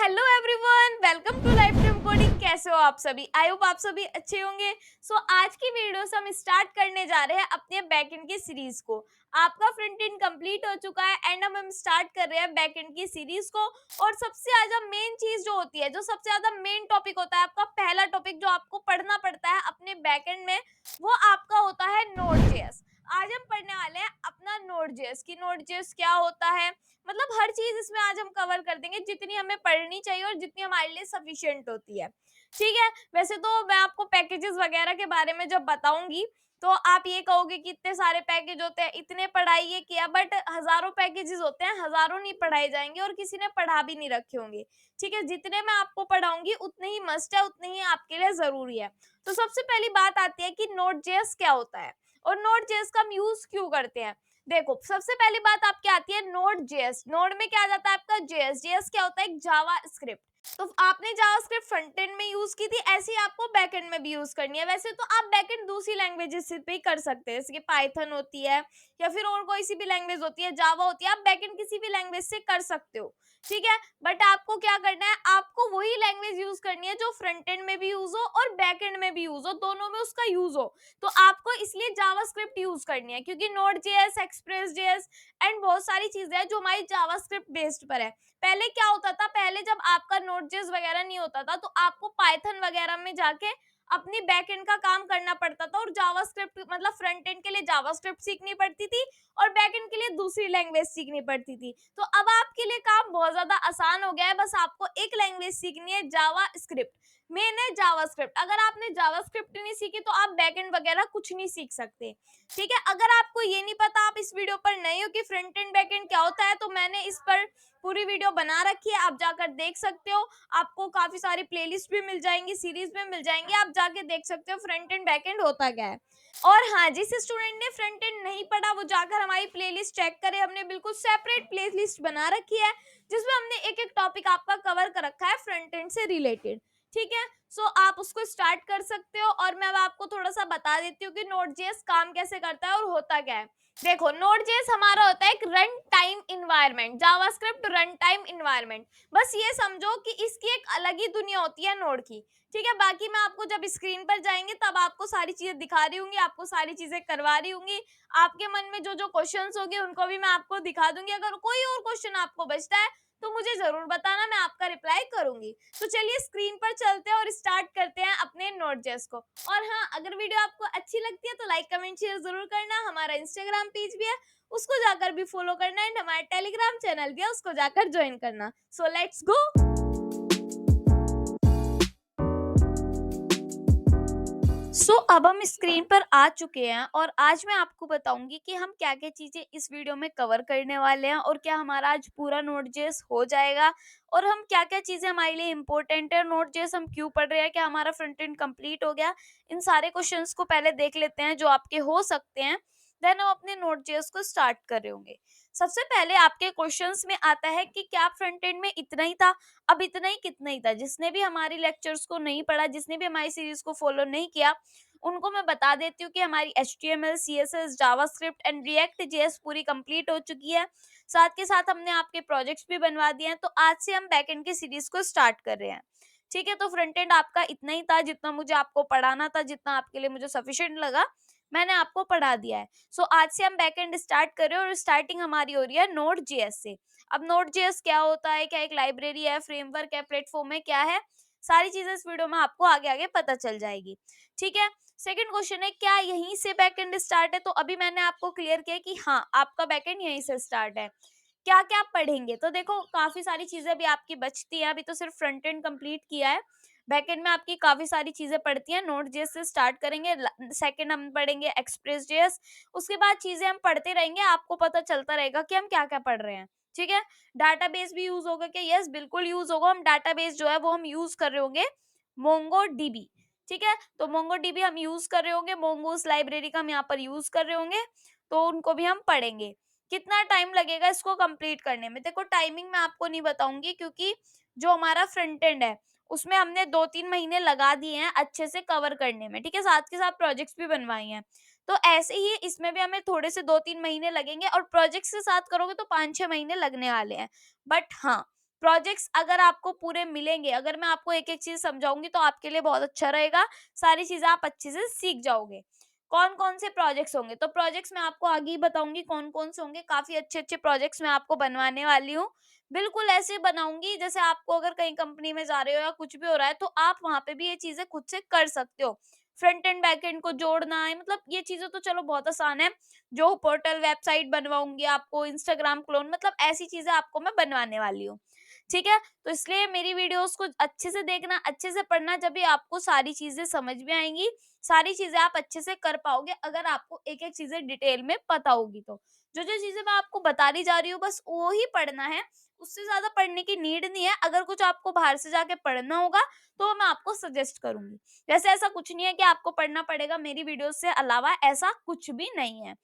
Hello everyone, welcome to life dream coding. कैसे हो आप सभी? आई होप आप सभी अच्छे होंगे। आज की वीडियो से हम स्टार्ट करने जा रहे हैं अपने बैकएंड की सीरीज को। आपका फ्रंट एंड कंप्लीट हो चुका है एंड हम स्टार्ट कर रहे हैं बैकएंड की सीरीज को। और सबसे ज्यादा मेन चीज जो होती है, जो सबसे ज्यादा मेन टॉपिक होता है, आपका पहला टॉपिक जो आपको पढ़ना पड़ता है अपने बैकएंड में, वो आपका होता है नोड.जेएस। आज हम पढ़ने वाले हैं अपना नोड.जेएस की नोड.जेएस क्या होता है। मतलब हर चीज इसमें आज हम कवर कर देंगे, जितनी हमें पढ़नी चाहिए और जितनी हमारे लिए सफिशिएंट होती है। ठीक है। वैसे तो मैं आपको पैकेजेस वगैरह के बारे में जब बताऊंगी तो आप ये कहोगे कि इतने सारे पैकेज होते हैं, इतने पढ़ाई ये किया, बट हजारों पैकेजेस होते हैं, हजारों नहीं पढ़ाए जाएंगे और किसी ने पढ़ा भी नहीं रखे होंगे। ठीक है। जितने मैं आपको पढ़ाऊंगी उतने ही मस्ट है, उतने ही आपके लिए जरूरी है। तो सबसे पहली बात आती है कि नोड.जेएस क्या होता है और नोड.जेएस का हम यूज क्यों करते हैं। देखो, सबसे पहली बात आपकी आती है नोड.जेएस। नोड में क्या आ जाता है आपका जेएस। जेएस क्या होता है? एक जावा स्क्रिप्ट। तो आपने जावास्क्रिप्ट फ्रंट एंड में यूज की थी, ऐसे ही आपको बैकएंड में भी यूज करनी है। वैसे तो आप बैकएंड दूसरी लैंग्वेजेस से भी कर सकते हैं, जैसे कि पाइथन होती है या फिर और कोई सी भी लैंग्वेज होती है, जावा होती है, आप बैकएंड किसी भी लैंग्वेज से कर सकते हो। ठीक है। बट आपको क्या करना है, आपको वही लैंग्वेज यूज करनी है जो फ्रंट एंड में भी यूज हो और बैक एंड में भी यूज हो, दोनों में उसका यूज हो। तो आपको इसलिए जावास्क्रिप्ट यूज करनी है, क्योंकि नोड.जेएस, एक्सप्रेस.जेएस एंड बहुत सारी चीजें हैं जो हमारी जावास्क्रिप्ट बेस्ड पर है। पहले क्या होता था, पहले जब आपका नोड.जेएस वगैरह नहीं होता था तो आपको पाइथन वगैरह में जाके अपनी बैक एंड का काम करना पड़ता था, और जावास्क्रिप्ट मतलब फ्रंट एंड के लिए जावास्क्रिप्ट सीखनी पड़ती थी और बैक एंड के लिए दूसरी लैंग्वेज सीखनी पड़ती थी। तो अब आपके लिए काम बहुत ज्यादा आसान हो गया है, बस आपको एक लैंग्वेज सीखनी है, जावा स्क्रिप्ट। मेन है जावास्क्रिप्ट। अगर आपने जावास्क्रिप्ट नहीं सीखी तो आप बैकएंड वगैरह कुछ नहीं सीख सकते। ठीक है। अगर आपको ये नहीं पता, आप इस वीडियो पर नए हो कि फ्रंट एंड बैकएंड क्या होता है, तो मैंने इस पर पूरी वीडियो बना रखी है, आप जाकर देख सकते हो। आपको काफी सारी प्लेलिस्ट भी मिल जाएंगी, सीरीज में मिल जाएंगी, आप जाके देख सकते हो फ्रंट एंड बैकएंड होता क्या है। और हाँ, जिस स्टूडेंट ने फ्रंट एंड नहीं पढ़ा वो जाकर हमारी प्लेलिस्ट चेक करे। हमने बिल्कुल सेपरेट प्लेलिस्ट बना रखी है जिसमें हमने एक एक टॉपिक आपका कवर कर रखा है फ्रंट एंड से रिलेटेड। ठीक है। आप उसको स्टार्ट कर सकते हो और मैं अब आपको थोड़ा सा बता देती हूँ कि नोड.जेएस काम कैसे करता है और होता क्या है। देखो, नोड.जेएस हमारा होता है एक run time environment, JavaScript run time environment. बस ये समझो कि इसकी एक अलग ही दुनिया होती है नोड की। ठीक है। बाकी मैं आपको जब स्क्रीन पर जाएंगे तब आपको सारी चीजें दिखा रही होंगी, आपको सारी चीजें करवा रही होंगी। आपके मन में जो जो क्वेश्चंस होंगे उनको भी मैं आपको दिखा दूंगी। अगर कोई और क्वेश्चन आपको बचता है तो मुझे जरूर बताना, मैं आपका रिप्लाई करूंगी। तो चलिए स्क्रीन पर चलते हैं और स्टार्ट करते हैं अपने नोड.जेएस को। और हाँ, अगर वीडियो आपको अच्छी लगती है तो लाइक कमेंट शेयर जरूर करना। हमारा इंस्टाग्राम पेज भी है, उसको जाकर भी फॉलो करना एंड हमारा टेलीग्राम चैनल भी है, उसको जाकर ज्वाइन करना। So let's go. अब हम स्क्रीन पर आ चुके हैं और आज मैं आपको बताऊंगी कि हम क्या क्या चीजें इस वीडियो में कवर करने वाले हैं और क्या हमारा आज पूरा नोड.जेएस हो जाएगा, और हम क्या क्या चीजें हमारे लिए इंपॉर्टेंट है, नोड.जेएस हम क्यों पढ़ रहे हैं, क्या हमारा फ्रंट एंड कंप्लीट हो गया। इन सारे क्वेश्चंस को पहले देख लेते हैं जो आपके हो सकते हैं, देन हम अपने नोड.जेएस को स्टार्ट कर रहे होंगे। सबसे पहले आपके क्वेश्चंस में आता है कि क्या फ्रंट एंड में इतना ही था, अब इतना ही कितना ही था। जिसने भी हमारी लेक्चर्स को नहीं पढ़ा, जिसने भी हमारी सीरीज को फॉलो नहीं किया, उनको मैं बता देती हूँ कि हमारी HTML, CSS, JavaScript and react JS पूरी कंप्लीट हो चुकी है। साथ के साथ हमने आपके प्रोजेक्ट्स भी बनवा दिए हैं। तो आज से हम बैकएंड की सीरीज को स्टार्ट कर रहे हैं। ठीक है। तो फ्रंट एंड आपका इतना ही था, जितना मुझे आपको पढ़ाना था, जितना आपके लिए मुझे सफिशिएंट लगा, मैंने आपको पढ़ा दिया है। आज से हम बैकएंड स्टार्ट कर रहे हैं और स्टार्टिंग हमारी हो रही है नोड.जेएस से। अब नोड.जेएस क्या होता है, क्या एक लाइब्रेरी है, फ्रेमवर्क है, प्लेटफॉर्म है, क्या है, सारी चीजें इस वीडियो में आपको आगे आगे पता चल जाएगी। ठीक है। सेकंड क्वेश्चन है, क्या यहीं से बैकएंड स्टार्ट है? तो अभी मैंने आपको क्लियर किया कि हाँ, आपका बैकएंड यहीं से स्टार्ट है। क्या क्या आप पढ़ेंगे? तो देखो, काफी सारी चीजें भी आपकी बचती हैं, अभी तो सिर्फ फ्रंट एंड कंप्लीट किया है। बैकएंड में आपकी काफी सारी चीजें पढ़ती हैं। नोड.जेएस से स्टार्ट करेंगे, सेकंड हम पढ़ेंगे एक्सप्रेस.जेएस, उसके बाद चीजें हम पढ़ते रहेंगे, आपको पता चलता रहेगा कि हम क्या क्या पढ़ रहे हैं। ठीक है। डाटाबेस भी यूज होगा क्या? यस, बिल्कुल यूज होगा। हम डाटाबेस जो है वो हम यूज कर रहे होंगे मोंगोडीबी। ठीक है। तो मोंगोडीबी हम यूज कर रहे होंगे, मोंगोस लाइब्रेरी का हम यहाँ पर यूज कर रहे होंगे, तो उनको भी हम पढ़ेंगे। कितना टाइम लगेगा इसको कंप्लीट करने में? देखो, टाइमिंग मैं आपको नहीं बताऊंगी, क्योंकि जो हमारा फ्रंट एंड है उसमें हमने 2-3 महीने लगा दिए हैं अच्छे से कवर करने में। ठीक है। साथ के साथ प्रोजेक्ट्स भी बनवाए हैं, तो ऐसे ही इसमें भी हमें थोड़े से 2-3 महीने लगेंगे, और प्रोजेक्ट्स के साथ करोगे तो 5-6 महीने लगने वाले हैं। बट हाँ, प्रोजेक्ट्स अगर आपको पूरे मिलेंगे, अगर मैं आपको एक-एक चीज़ समझाऊँगी तो आपके लिए बहुत अच्छा रहेगा, सारी चीज़ें आप अच्छे से सीख जाओगे। कौन-कौन से प्रोजेक्ट्स होंगे? तो प्रोजेक्ट्स मैं आपको आगे ही बताऊँगी कौन-कौन से होंगे, काफ़ी अच्छे-अच्छे प्रोजेक्ट्स मैं आपको बनवाने वाली हूँ। बिल्कुल ऐसे बनाऊँगी जैसे आपको अगर कहीं कंपनी में जा रहे हो या कुछ भी हो रहा है तो आप वहाँ पे भी ये चीज़ें खुद से कर सकते हो। फ्रंट एंड बैक एंड को जोड़ना है, मतलब ये चीज़ें तो चलो बहुत आसान है। जो पोर्टल वेबसाइट बनवाऊँगी आपको, इंस्टाग्राम क्लोन, मतलब ऐसी चीज़ें आपको मैं बनवाने वाली हूँ। ठीक है? तो इसलिए मेरी वीडियोज़ को अच्छे से देखना, अच्छे से पढ़ना, जब भी आपको सारी चीज़ें समझ में आएँगी, सारी चीज़ें आप अच्छे से कर पाओगे अगर आपको एक-एक चीज़ें डिटेल में पता होगी तो। जो-जो चीज़ें मैं आपको बता रही जा रही हूँ बस वो ही पढ़ना है, उससे ज़्यादा पढ़ने की नीड नहीं है। अगर कुछ आपको बाहर से जाके पढ़ना होगा, तो मैं आपको सजेस्ट करूँगी। वैसे ऐसा कुछ नहीं है कि आपको पढ़ना पड़ेगा मेरी वीडियोज़ से अलावा, ऐसा कुछ भी नहीं है।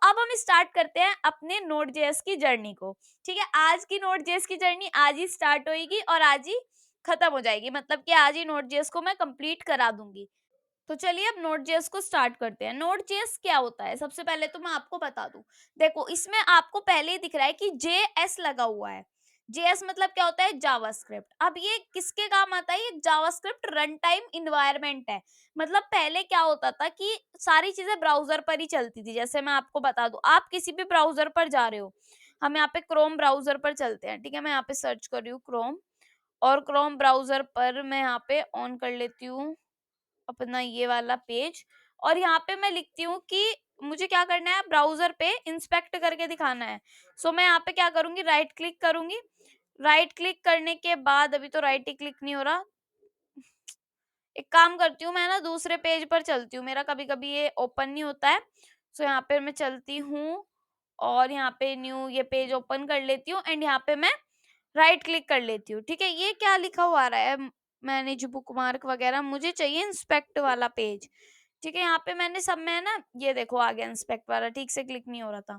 अब हम स्टार्ट करते हैं अपने नोड जेएस की जर्नी को। ठीक है, आज की नोड जेएस की जर्नी आज ही स्टार्ट होएगी और आज ही खत्म हो जाएगी, मतलब कि आज ही नोड जेएस को मैं कंप्लीट करा दूंगी। तो चलिए अब नोड जेएस को स्टार्ट करते हैं। नोड जेएस क्या होता है, सबसे पहले तो मैं आपको बता दूं। देखो इसमें आपको पहले ही दिख रहा है कि जेएस लगा हुआ है। जेएस मतलब क्या होता है, जावास्क्रिप्ट। अब ये किसके काम आता है, ये जावास्क्रिप्ट रन टाइम इन्वायरमेंट है। मतलब पहले क्या होता था कि सारी चीजें ब्राउजर पर ही चलती थी। जैसे मैं आपको बता दूं, आप किसी भी ब्राउजर पर जा रहे हो, हम यहाँ पे क्रोम ब्राउजर पर चलते हैं। ठीक है, मैं यहाँ पे सर्च कर रही हूँ क्रोम, और क्रोम ब्राउजर पर मैं यहाँ पे ऑन कर लेती हूँ अपना ये वाला पेज, और यहाँ पे मैं लिखती हूँ कि मुझे क्या करना है, ब्राउजर पे इंस्पेक्ट करके दिखाना है। मैं यहाँ पे क्या करूंगी, राइट क्लिक करूंगी। राइट क्लिक करने के बाद, अभी तो राइट ही क्लिक नहीं हो रहा, एक काम करती हूँ, मैं ना दूसरे पेज पर चलती हूँ, मेरा कभी कभी ये ओपन नहीं होता है। यहाँ पे मैं चलती हूँ और यहाँ पे न्यू ये पेज ओपन कर लेती हूँ, एंड यहाँ पे मैं राइट क्लिक कर लेती हूँ। ठीक है, ये क्या लिखा हुआ आ रहा है, मैनेज बुकमार्क वगैरह, मुझे चाहिए इंस्पेक्ट वाला पेज। ठीक है, यहाँ पे मैंने सब में ना, ये देखो आ गया इंस्पेक्ट वाला, ठीक से क्लिक नहीं हो रहा था।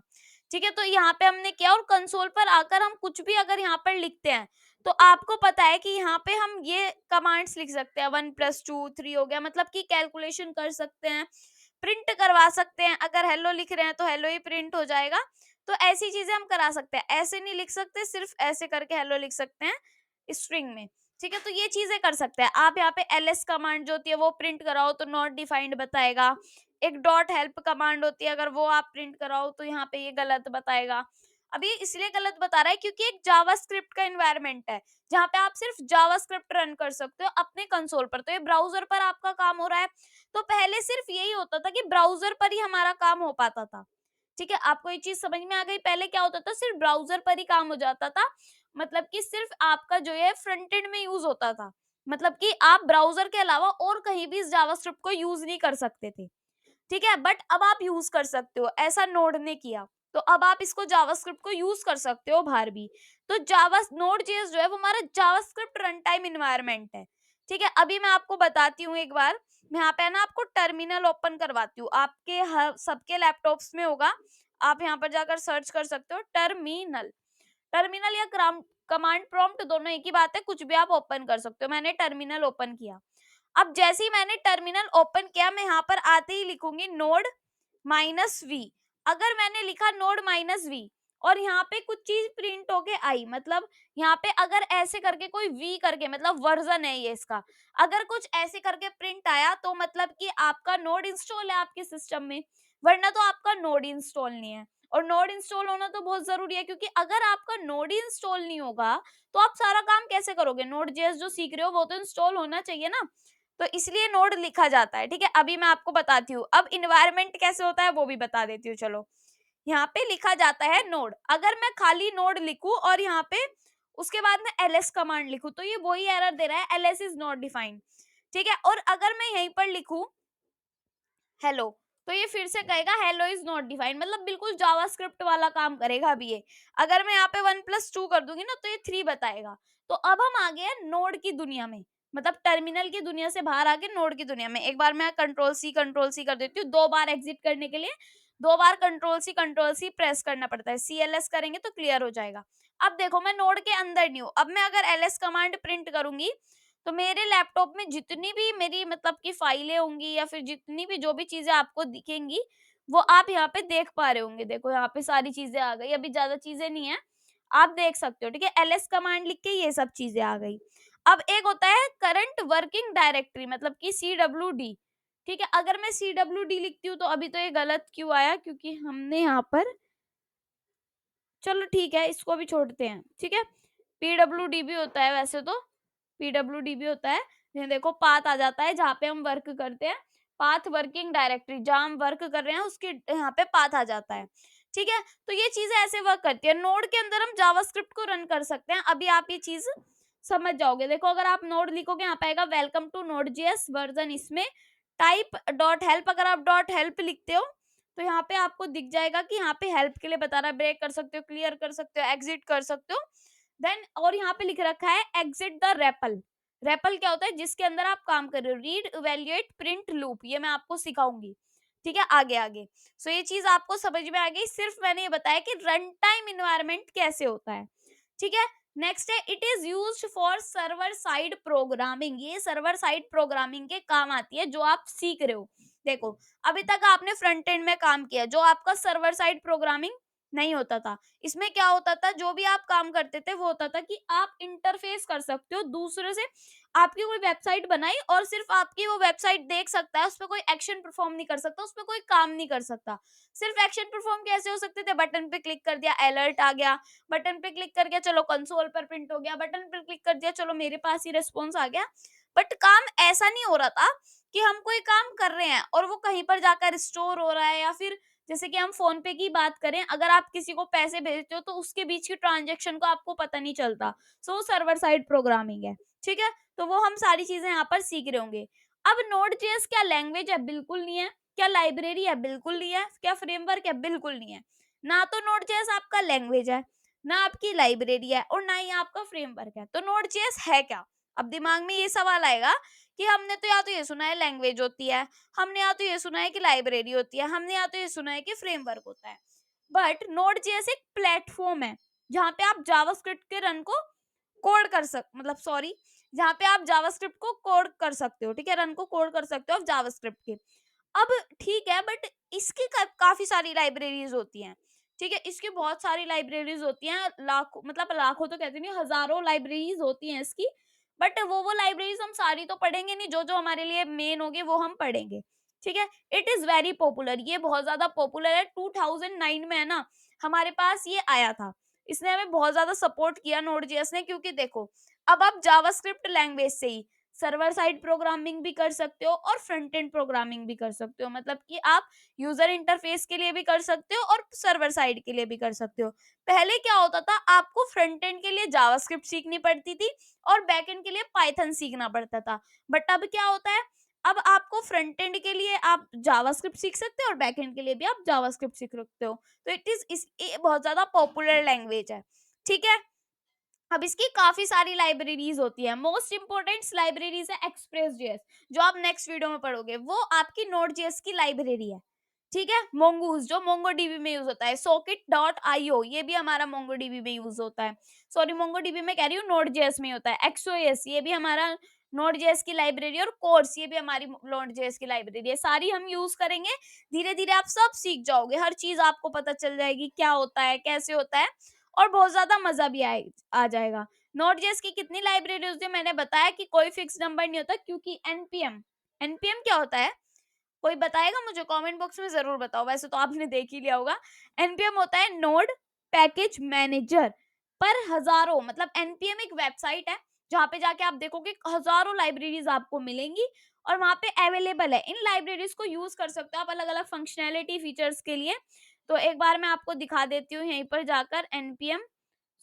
ठीक है, तो यहाँ पे हमने किया, और कंसोल पर आकर हम कुछ भी अगर यहाँ पर लिखते हैं, तो आपको पता है कि यहाँ पे हम ये कमांड्स लिख सकते हैं, 1+2 3 हो गया, मतलब कि कैलकुलेशन कर सकते हैं, प्रिंट करवा सकते हैं। अगर हेलो लिख रहे हैं तो हेलो ही प्रिंट हो जाएगा। तो ऐसी चीजें हम करा सकते हैं, ऐसे नहीं लिख सकते, सिर्फ ऐसे करके हेलो लिख सकते हैं स्ट्रिंग में। ठीक है, तो ये चीजें कर सकते हैं आप। यहाँ पे ls कमांड जो होती है वो प्रिंट कराओ तो नॉट डिफाइंड बताएगा। एक डॉट हेल्प कमांड होती है, अगर वो आप प्रिंट कराओ तो यहाँ पे ये गलत बताएगा। अब ये इसलिए गलत बता रहा है क्योंकि एक जावास्क्रिप्ट का एनवायरनमेंट है, जहाँ पे आप सिर्फ जावास्क्रिप्ट रन कर सकते हो अपने कंसोल पर। तो ये ब्राउजर पर आपका काम हो रहा है। तो पहले सिर्फ यही होता था कि ब्राउजर पर ही हमारा काम हो पाता था। ठीक है, आपको ये चीज समझ में आ गई, पहले क्या होता था, सिर्फ ब्राउजर पर ही काम हो जाता था। मतलब कि सिर्फ आपका जो है फ्रंट एंड में यूज होता था, मतलब कि आप ब्राउजर के अलावा और कहीं भी इस जावास्क्रिप्ट को यूज नहीं कर सकते थे। ठीक है, बट अब आप यूज कर सकते हो, ऐसा नोड ने किया। तो अब आप इसको जावास्क्रिप्ट को यूज कर सकते हो बाहर भी। तो जावा नोड जेएस जो है वो हमारा जावास्क्रिप्ट रन टाइम इन्वायरमेंट है। ठीक है, अभी मैं आपको बताती हूँ एक बार, मैं यहाँ पे ना आपको टर्मिनल ओपन करवाती हूँ, आपके हर सबके लैपटॉप्स में होगा। आप यहाँ पर जाकर सर्च कर सकते हो टर्मिनल। टर्मिनल या कमांड प्रॉम्प्ट दोनों एक ही बात है, कुछ भी आप ओपन कर सकते हो। मैंने टर्मिनल ओपन किया। अब जैसे ही मैंने टर्मिनल ओपन किया, मैं यहाँ पर आते ही लिखूंगी नोड माइनस वी। अगर मैंने लिखा नोड माइनस वी और यहाँ पे कुछ चीज प्रिंट होके आई, मतलब यहाँ पे अगर ऐसे करके कोई वी करके, मतलब वर्जन है ये इसका, अगर कुछ ऐसे करके प्रिंट आया तो मतलब कि आपका नोड इंस्टॉल है आपके सिस्टम में, वरना तो आपका नोड इंस्टॉल नहीं है। और नोड इंस्टॉल होना तो बहुत जरूरी है, क्योंकि अगर आपका नोड इंस्टॉल नहीं होगा तो आप सारा काम कैसे करोगे, नोड जेएस जो सीख रहे हो वो तो इंस्टॉल होना चाहिए ना। तो इसलिए नोड लिखा जाता है। ठीक है, अभी मैं आपको बताती हूँ, अब इन्वायरमेंट कैसे होता है वो भी बता देती हूँ। चलो, यहाँ पे लिखा जाता है नोड। अगर मैं खाली नोड लिखूं और यहाँ पे उसके बाद में ls कमांड लिखूं तो ये वही एरर दे रहा है, ls इज नॉट डिफाइंड। ठीक है, और अगर मैं यहीं पर लिखूं हेलो, तो ये फिर से कहेगा हेलो इज नॉट डिफाइंड, मतलब बिल्कुल जावास्क्रिप्ट वाला काम करेगा अभी ये। अगर मैं यहाँ पे 1+2 कर दूंगी ना तो ये 3 बताएगा। तो अब हम आ गए नोड की दुनिया में, मतलब टर्मिनल की दुनिया से बाहर आके नोड की दुनिया में। एक बार मैं कंट्रोल सी कर देती हूँ, 2 बार एग्जिट करने के लिए 2 बार कंट्रोल सी प्रेस करना पड़ता है, CLS करेंगे तो क्लियर हो जाएगा। अब देखो मैं नोड के अंदर नहीं हूँ, अब मैं अगर ls कमांड प्रिंट करूंगी तो मेरे लैपटॉप में जितनी भी मेरी मतलब की फाइलें होंगी या फिर जितनी भी जो भी चीजें आपको दिखेंगी वो आप यहाँ पे देख पा रहे होंगे। देखो यहाँ पे सारी चीजें आ गई, अभी ज्यादा चीजें नहीं है। आप देख सकते हो, ठीक है। ls कमांड लिख के ये सब चीजें आ गई। अब एक होता है करंट वर्किंग डायरेक्टरी, मतलब कि CWD, ठीक है। अगर मैं CWD लिखती हूँ तो अभी तो ये गलत क्यों आया, क्योंकि हमने यहाँ पर, चलो ठीक है इसको भी छोड़ते हैं, ठीक है। PWD भी होता है वैसे तो, PWD भी होता है। ये देखो पाथ आ जाता है जहाँ पे हम वर्क करते हैं, पाथ वर्किंग डायरेक्टरी, जहाँ हम वर्क कर रहे हैं उसके यहाँ पे पाथ आ जाता है, ठीक है। तो ये चीजें ऐसे वर्क करती है। नोड के अंदर हम जावास्क्रिप्ट को रन कर सकते हैं, अभी आप ये चीज समझ जाओगे। देखो अगर आप नोड लिखोगे यहाँ पे आएगा welcome to node JS version, इसमें टाइप डॉट हेल्प, अगर आप डॉट हेल्प लिखते हो तो यहाँ पे आपको दिख जाएगा कि यहाँ पे हेल्प के लिए बता रहा है, ब्रेक कर सकते हो, क्लियर कर सकते हो, एग्जिट कर सकते हो। देन और यहाँ पे लिख रखा है एग्जिट द रेपल। रेपल क्या होता है, जिसके अंदर आप काम कर रहे हो, रीड इवेल्युएट प्रिंट लूप, ये मैं आपको सिखाऊंगी, ठीक है, आगे आगे। सो ये चीज आपको समझ में आ गई, सिर्फ मैंने ये बताया कि रन टाइम इन्वायरमेंट कैसे होता है, ठीक है। नेक्स्ट है it is used for server side programming, ये सर्वर साइड प्रोग्रामिंग के काम आती है जो आप सीख रहे हो। देखो अभी तक आपने फ्रंट एंड में काम किया, जो आपका सर्वर साइड प्रोग्रामिंग नहीं होता था। इसमें क्या होता था, जो भी आप काम करते थे वो होता था कि आप इंटरफेस कर सकते हो दूसरे से, आपकी कोई वेबसाइट बनाई और सिर्फ आपकी वो वेबसाइट देख सकता है, उसमें कोई एक्शन परफॉर्म नहीं कर सकता, उसमें कोई काम नहीं कर सकता। सिर्फ एक्शन परफॉर्म कैसे हो सकते थे, बटन पे क्लिक कर दिया अलर्ट आ गया, बटन पे क्लिक कर गया चलो कंसोल पर प्रिंट हो गया, बटन पे क्लिक कर दिया चलो मेरे पास ही रिस्पॉन्स आ गया। बट काम ऐसा नहीं हो रहा था कि हम कोई काम कर रहे हैं और वो कहीं पर जाकर स्टोर हो रहा है, या फिर जैसे कि हम फोन पे की बात करें, अगर आप किसी को पैसे भेजते हो तो उसके बीच की ट्रांजेक्शन को आपको पता नहीं चलता। सो सर्वर साइड प्रोग्रामिंग है, ठीक है। तो वो हम सारी चीजें यहाँ पर सीख रहे होंगे। अब नोड जेएस क्या लैंग्वेज है, बिल्कुल नहीं है। क्या लाइब्रेरी है, बिल्कुल नहीं है। क्या फ्रेमवर्क है, बिल्कुल नहीं है। ना तो नोड जेएस आपका लैंग्वेज है, ना आपकी लाइब्रेरी है, और ना ही आपका फ्रेमवर्क है। तो नोड जेएस है क्या? अब दिमाग में ये सवाल आएगा कि हमने तो या तो ये सुना है लैंग्वेज होती है, हमने या तो ये सुना है कि लाइब्रेरी होती है, हमने या तो ये सुना है कि फ्रेमवर्क होता है। बट नोड जेएस एक प्लेटफॉर्म है जहाँ पे आप जावास्क्रिप्ट के रन को कोड कर सक मतलब सॉरी जहाँ पे आप जावास्क्रिप्ट को कोड कर सकते हो, ठीक है, रन को कोड कर सकते हो आप जावास्क्रिप्ट के। अब ठीक है, बट इसकी काफी सारी लाइब्रेरीज होती हैं, ठीक है, इसकी बहुत सारी लाइब्रेरीज होती हैं, लाखों, मतलब लाखों तो कहते नहीं, हजारों लाइब्रेरीज होती हैं इसकी। बट वो लाइब्रेरीज हम सारी तो पढ़ेंगे नहीं, जो जो हमारे लिए मेन होगी वो हम पढ़ेंगे, ठीक है। इट इज वेरी पॉपुलर, ये बहुत ज्यादा पॉपुलर है। 2009 में है ना, हमारे पास ये आया था, इसने हमें बहुत ज्यादा सपोर्ट किया नोड जेएस ने, क्योंकि देखो अब आप जावास्क्रिप्ट लैंग्वेज से ही सर्वर साइड प्रोग्रामिंग भी कर सकते हो और फ्रंट एंड प्रोग्रामिंग भी कर सकते हो, मतलब कि आप यूजर इंटरफेस के लिए भी कर सकते हो और सर्वर साइड के लिए भी कर सकते हो। पहले क्या होता था, आपको फ्रंट एंड के लिए जावास्क्रिप्ट सीखनी पड़ती थी और बैक एंड के लिए पाइथन सीखना पड़ता था। बट अब क्या होता है, अब आपको फ्रंट एंड के लिए आप जावास्क्रिप्ट सीख सकते हो और बैक एंड के लिए भी आप जावास्क्रिप्ट सीख सकते हो। तो इट इज इस ये बहुत ज्यादा पॉपुलर लैंग्वेज है, ठीक है। अब इसकी काफी सारी लाइब्रेरीज होती है, मोस्ट इंपोर्टेंट लाइब्रेरीज है एक्सप्रेस जेएस, जो आप नेक्स्ट वीडियो में पढ़ोगे, वो आपकी नोड जेएस की लाइब्रेरी है, ठीक है। मोंगूज जो मोंगोडीबी में यूज होता है, सॉकेट डॉट आईओ ये भी हमारा मोंगोडीबी में यूज होता है, सॉरी मोंगोडीबी में कह रही हूँ, नोड जेएस में होता है। एक्सओएस ये भी हमारा नोड जेएस की लाइब्रेरी, और कोर्स ये भी हमारी नोड जेएस की लाइब्रेरी है, सारी हम यूज करेंगे। धीरे धीरे आप सब सीख जाओगे, हर चीज आपको पता चल जाएगी क्या होता है, कैसे होता है, और बहुत ज्यादा मजा भी आ जाएगा। नोड जेएस की कितनी लाइब्रेरी होती है, मैंने बताया कि कोई फिक्स नंबर नहीं होता, क्योंकि एनपीएम, एनपीएम क्या होता है, कोई बताएगा मुझे, कमेंट बॉक्स में जरूर बताओ, वैसे तो आपने देख ही लिया होगा। एनपीएम होता है नोड पैकेज मैनेजर, पर हजारों, मतलब एनपीएम एक वेबसाइट है जहाँ पे जाके आप देखोगे हजारों लाइब्रेरीज आपको मिलेंगी और वहां पे अवेलेबल है। इन लाइब्रेरीज को यूज कर सकते हो आप अलग अलग फंक्शनैलिटी फीचर्स के लिए। तो एक बार मैं आपको दिखा देती हूँ यहीं पर जाकर एनपीएम।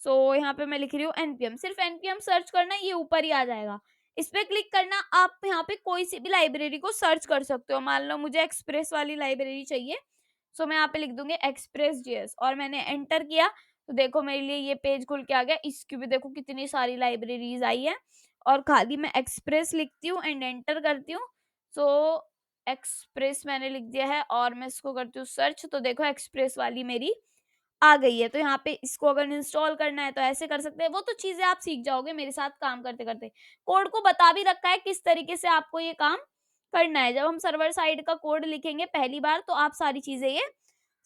सो यहाँ पे मैं लिख रही हूँ एनपीएम, सिर्फ एनपीएम सर्च करना, ये ऊपर ही आ जाएगा। इस पे क्लिक करना, आप यहाँ पे कोई सी भी लाइब्रेरी को सर्च कर सकते हो। मान लो मुझे एक्सप्रेस वाली लाइब्रेरी चाहिए, सो मैं यहाँ पे लिख दूंगी एक्सप्रेस जेएस और मैंने एंटर किया, तो देखो मेरे लिए ये पेज खुल के आ गया। इसकी भी देखो कितनी सारी लाइब्रेरीज आई है, और खाली मैं एक्सप्रेस लिखती हूँ एंड एंटर करती हूँ। सो एक्सप्रेस मैंने लिख दिया है और मैं इसको करती हूँ सर्च, तो देखो एक्सप्रेस वाली मेरी आ गई है। तो यहाँ पे इसको अगर इंस्टॉल करना है तो ऐसे कर सकते हैं, वो तो चीजें आप सीख जाओगे मेरे साथ काम करते करते। कोड को बता भी रखा है किस तरीके से आपको ये काम करना है, जब हम सर्वर साइड का कोड लिखेंगे पहली बार तो आप सारी चीजें ये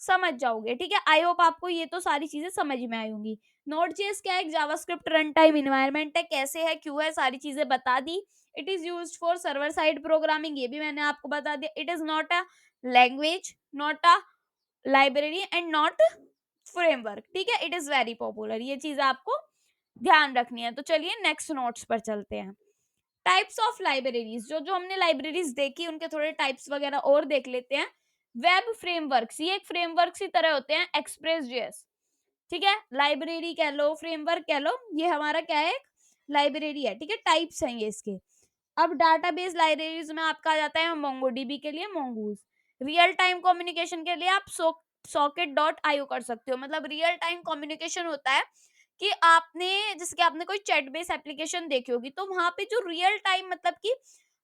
समझ जाओगे, ठीक है। आई होप आपको ये तो सारी चीजें समझ में आई होंगी। Node.js क्या है? एक जावास्क्रिप्ट रन टाइम इन्वायरमेंट है। कैसे है, क्यों है, सारी चीजें बता दी। It is used for server side programming, ये भी मैंने आपको बता दिया। It is not a language, not a library and not framework, ठीक है। इट इज वेरी पॉपुलर, ये चीज आपको ध्यान रखनी है। तो चलिए नेक्स्ट नोट्स पर चलते हैं। टाइप्स ऑफ लाइब्रेरीज, जो जो हमने लाइब्रेरीज देखी उनके थोड़े टाइप्स वगैरह और देख लेते हैं। वेब फ्रेमवर्क्स, ये एक फ्रेमवर्क की तरह होते हैं। एक्सप्रेस जेएस, ठीक है, लाइब्रेरी कह लो, फ्रेमवर्क कह लो, ये हमारा क्या है? एक लाइब्रेरी है, ठीक है। टाइप्स हैं ये इसके। अब डाटाबेस लाइब्रेरीज में आपका आ जाता है मोंगोडीबी के लिए मोंगूज। रियल टाइम कम्युनिकेशन के लिए आप सॉकेट डॉट आईओ कर सकते हो। मतलब रियल टाइम कम्युनिकेशन होता है कि आपने, जैसे कि आपने कोई चैट बेस एप्लीकेशन देखी होगी, तो वहां पे जो रियल टाइम, मतलब कि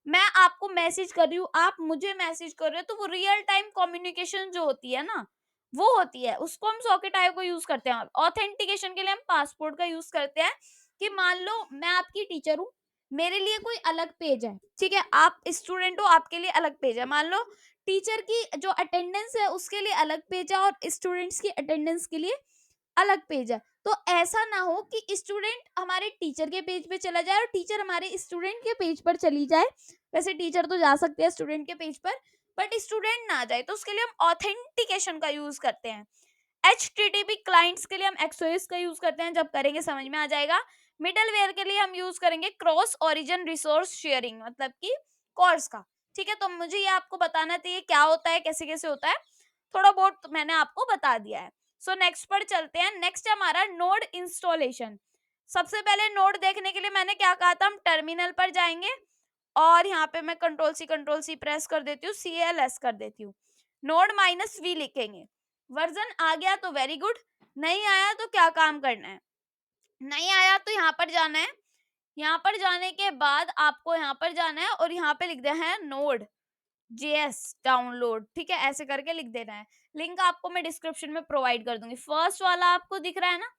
मैं आपको मैसेज कर रही हूँ, आप मुझे मैसेज कर रहे हो, तो वो रियल टाइम कम्युनिकेशन जो होती है ना, वो होती है, उसको हम सॉकेट आईओ को यूज करते हैं। ऑथेंटिकेशन के लिए हम पासपोर्ट का यूज करते हैं। कि मान लो मैं आपकी टीचर हूँ, मेरे लिए कोई अलग पेज है, ठीक है, आप स्टूडेंट हो, आपके लिए अलग पेज है। मान लो टीचर की जो अटेंडेंस है उसके लिए अलग पेज है, और स्टूडेंट्स की अटेंडेंस के लिए अलग पेज है। तो ऐसा ना हो कि स्टूडेंट हमारे टीचर के पेज पे चला जाए और टीचर हमारे स्टूडेंट के पेज पर चली जाए। वैसे टीचर तो जा सकते हैं स्टूडेंट के पेज पर, बट स्टूडेंट ना जाए, तो उसके लिए हम ऑथेंटिकेशन का यूज करते हैं। HTTP क्लाइंट्स के लिए हम एक्सओएस का यूज करते हैं, जब करेंगे समझ में आ जाएगा। मिडलवेयर के लिए हम यूज करेंगे क्रॉस ओरिजिन रिसोर्स शेयरिंग, मतलब कि कोर्स का, ठीक है। तो मुझे ये आपको बताना चाहिए क्या होता है, कैसे कैसे होता है, थोड़ा बहुत मैंने आपको बता दिया है। सो नेक्स्ट पर चलते हैं। नेक्स्ट है हमारा नोड इंस्टॉलेशन। सबसे पहले नोड देखने के लिए मैंने क्या कहा था, हम टर्मिनल पर जाएंगे, और यहाँ पे मैं कंट्रोल सी प्रेस कर देती हूँ, CLS कर देती हूँ, नोड -v लिखेंगे। वर्जन आ गया तो वेरी गुड, नहीं आया तो क्या काम करना है, नहीं आया तो यहाँ पर जाना है। यहाँ पर जाने के बाद आपको यहाँ पर जाना है और यहाँ पे लिख देना है नोड JS डाउनलोड, ठीक है, ऐसे करके लिख देना है। लिंक आपको मैं डिस्क्रिप्शन में प्रोवाइड कर दूंगी। फर्स्ट वाला आपको दिख रहा है ना,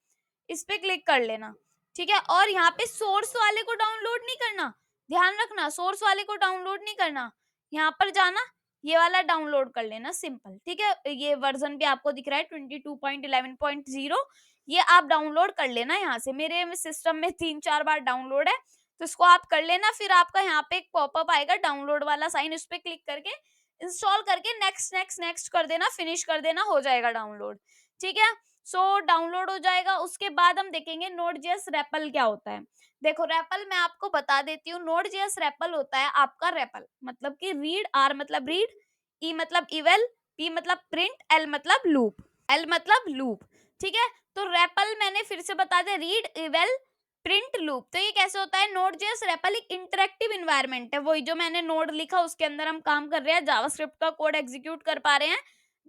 इस पे क्लिक कर लेना, ठीक है। और यहाँ पे सोर्स वाले को डाउनलोड नहीं करना, ध्यान रखना, सोर्स वाले को डाउनलोड नहीं करना। यहाँ पर जाना, ये वाला डाउनलोड कर लेना, सिंपल, ठीक है। ये वर्जन भी आपको दिख रहा है 22.11.0, ये आप डाउनलोड कर लेना यहाँ से। मेरे सिस्टम में 3-4 बार डाउनलोड है, तो इसको आप कर लेना। फिर आपका यहाँ पे एक पॉपअप आएगा डाउनलोड वाला साइन, उस पर क्लिक करके इंस्टॉल करके नेक्स्ट नेक्स्ट नेक्स्ट कर देना, फिनिश कर देना, हो जाएगा डाउनलोड, ठीक है। सो डाउनलोड हो जाएगा। उसके बाद हम देखेंगे नोड जेएस रेपल क्या होता है। देखो रेपल मैं आपको बता देती हूँ। नोड जेएस रेपल होता है आपका रेपल, मतलब कि रीड, आर मतलब रीड, ई मतलब इवेल, पी मतलब प्रिंट, एल मतलब लूप, एल मतलब लूप, ठीक है। तो रेपल मैंने फिर से बता दिया, रीड इवेल प्रिंट लूप। तो ये कैसे होता है, नोड जेएस रेपल एक इंटरेक्टिव इन्वायरमेंट है। वही जो मैंने नोड लिखा उसके अंदर हम काम कर रहे हैं, जावास्क्रिप्ट का कोड एग्जीक्यूट कर पा रहे हैं,